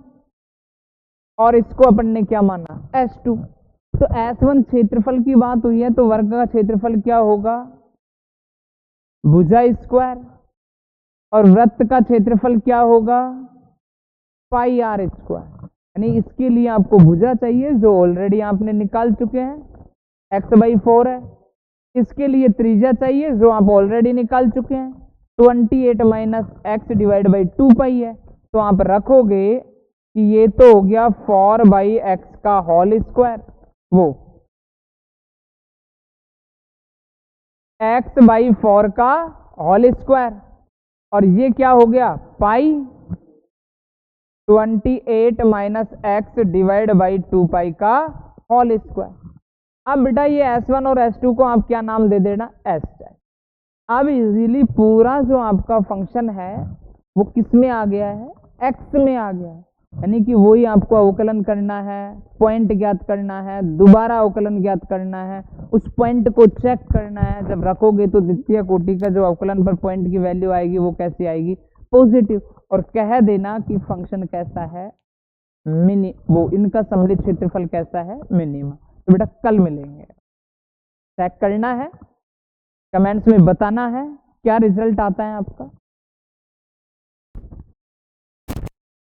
और इसको अपन ने क्या माना, S2। तो S1 क्षेत्रफल की बात हुई है, तो वर्ग का क्षेत्रफल क्या होगा, भुजा स्क्वायर, और वृत्त का क्षेत्रफल क्या होगा, πr स्क्वायर। यानी इसके लिए आपको भुजा चाहिए जो ऑलरेडी आपने निकाल चुके हैं, x/4 है। इसके लिए त्रिज्या चाहिए जो आप ऑलरेडी निकाल चुके हैं, 28 - x डिवाइड बाई 2π है। तो आप रखोगे कि ये तो हो गया 4/x का होल स्क्वायर, वो x/4 का होल स्क्वायर, और ये क्या हो गया, पाई 28 - x डिवाइड बाई 2π का होल स्क्वायर। अब बेटा ये S1 और S2 को आप क्या नाम दे देना, S। अब इजीली पूरा जो आपका फंक्शन है वो किस में आ गया है, x में आ गया है। यानी कि वही आपको अवकलन करना है, पॉइंट ज्ञात करना है, दोबारा अवकलन ज्ञात करना है, उस पॉइंट को चेक करना है। जब रखोगे तो द्वितीय कोटि का जो अवकलन पर पॉइंट की वैल्यू आएगी वो कैसी आएगी, पॉजिटिव। और कह देना कि फंक्शन कैसा है, वो इनका सम्मिलित क्षेत्रफल कैसा है, मिनिमम। तो बेटा कल मिलेंगे, चेक करना है, कमेंट्स में बताना है क्या रिजल्ट आता है आपका।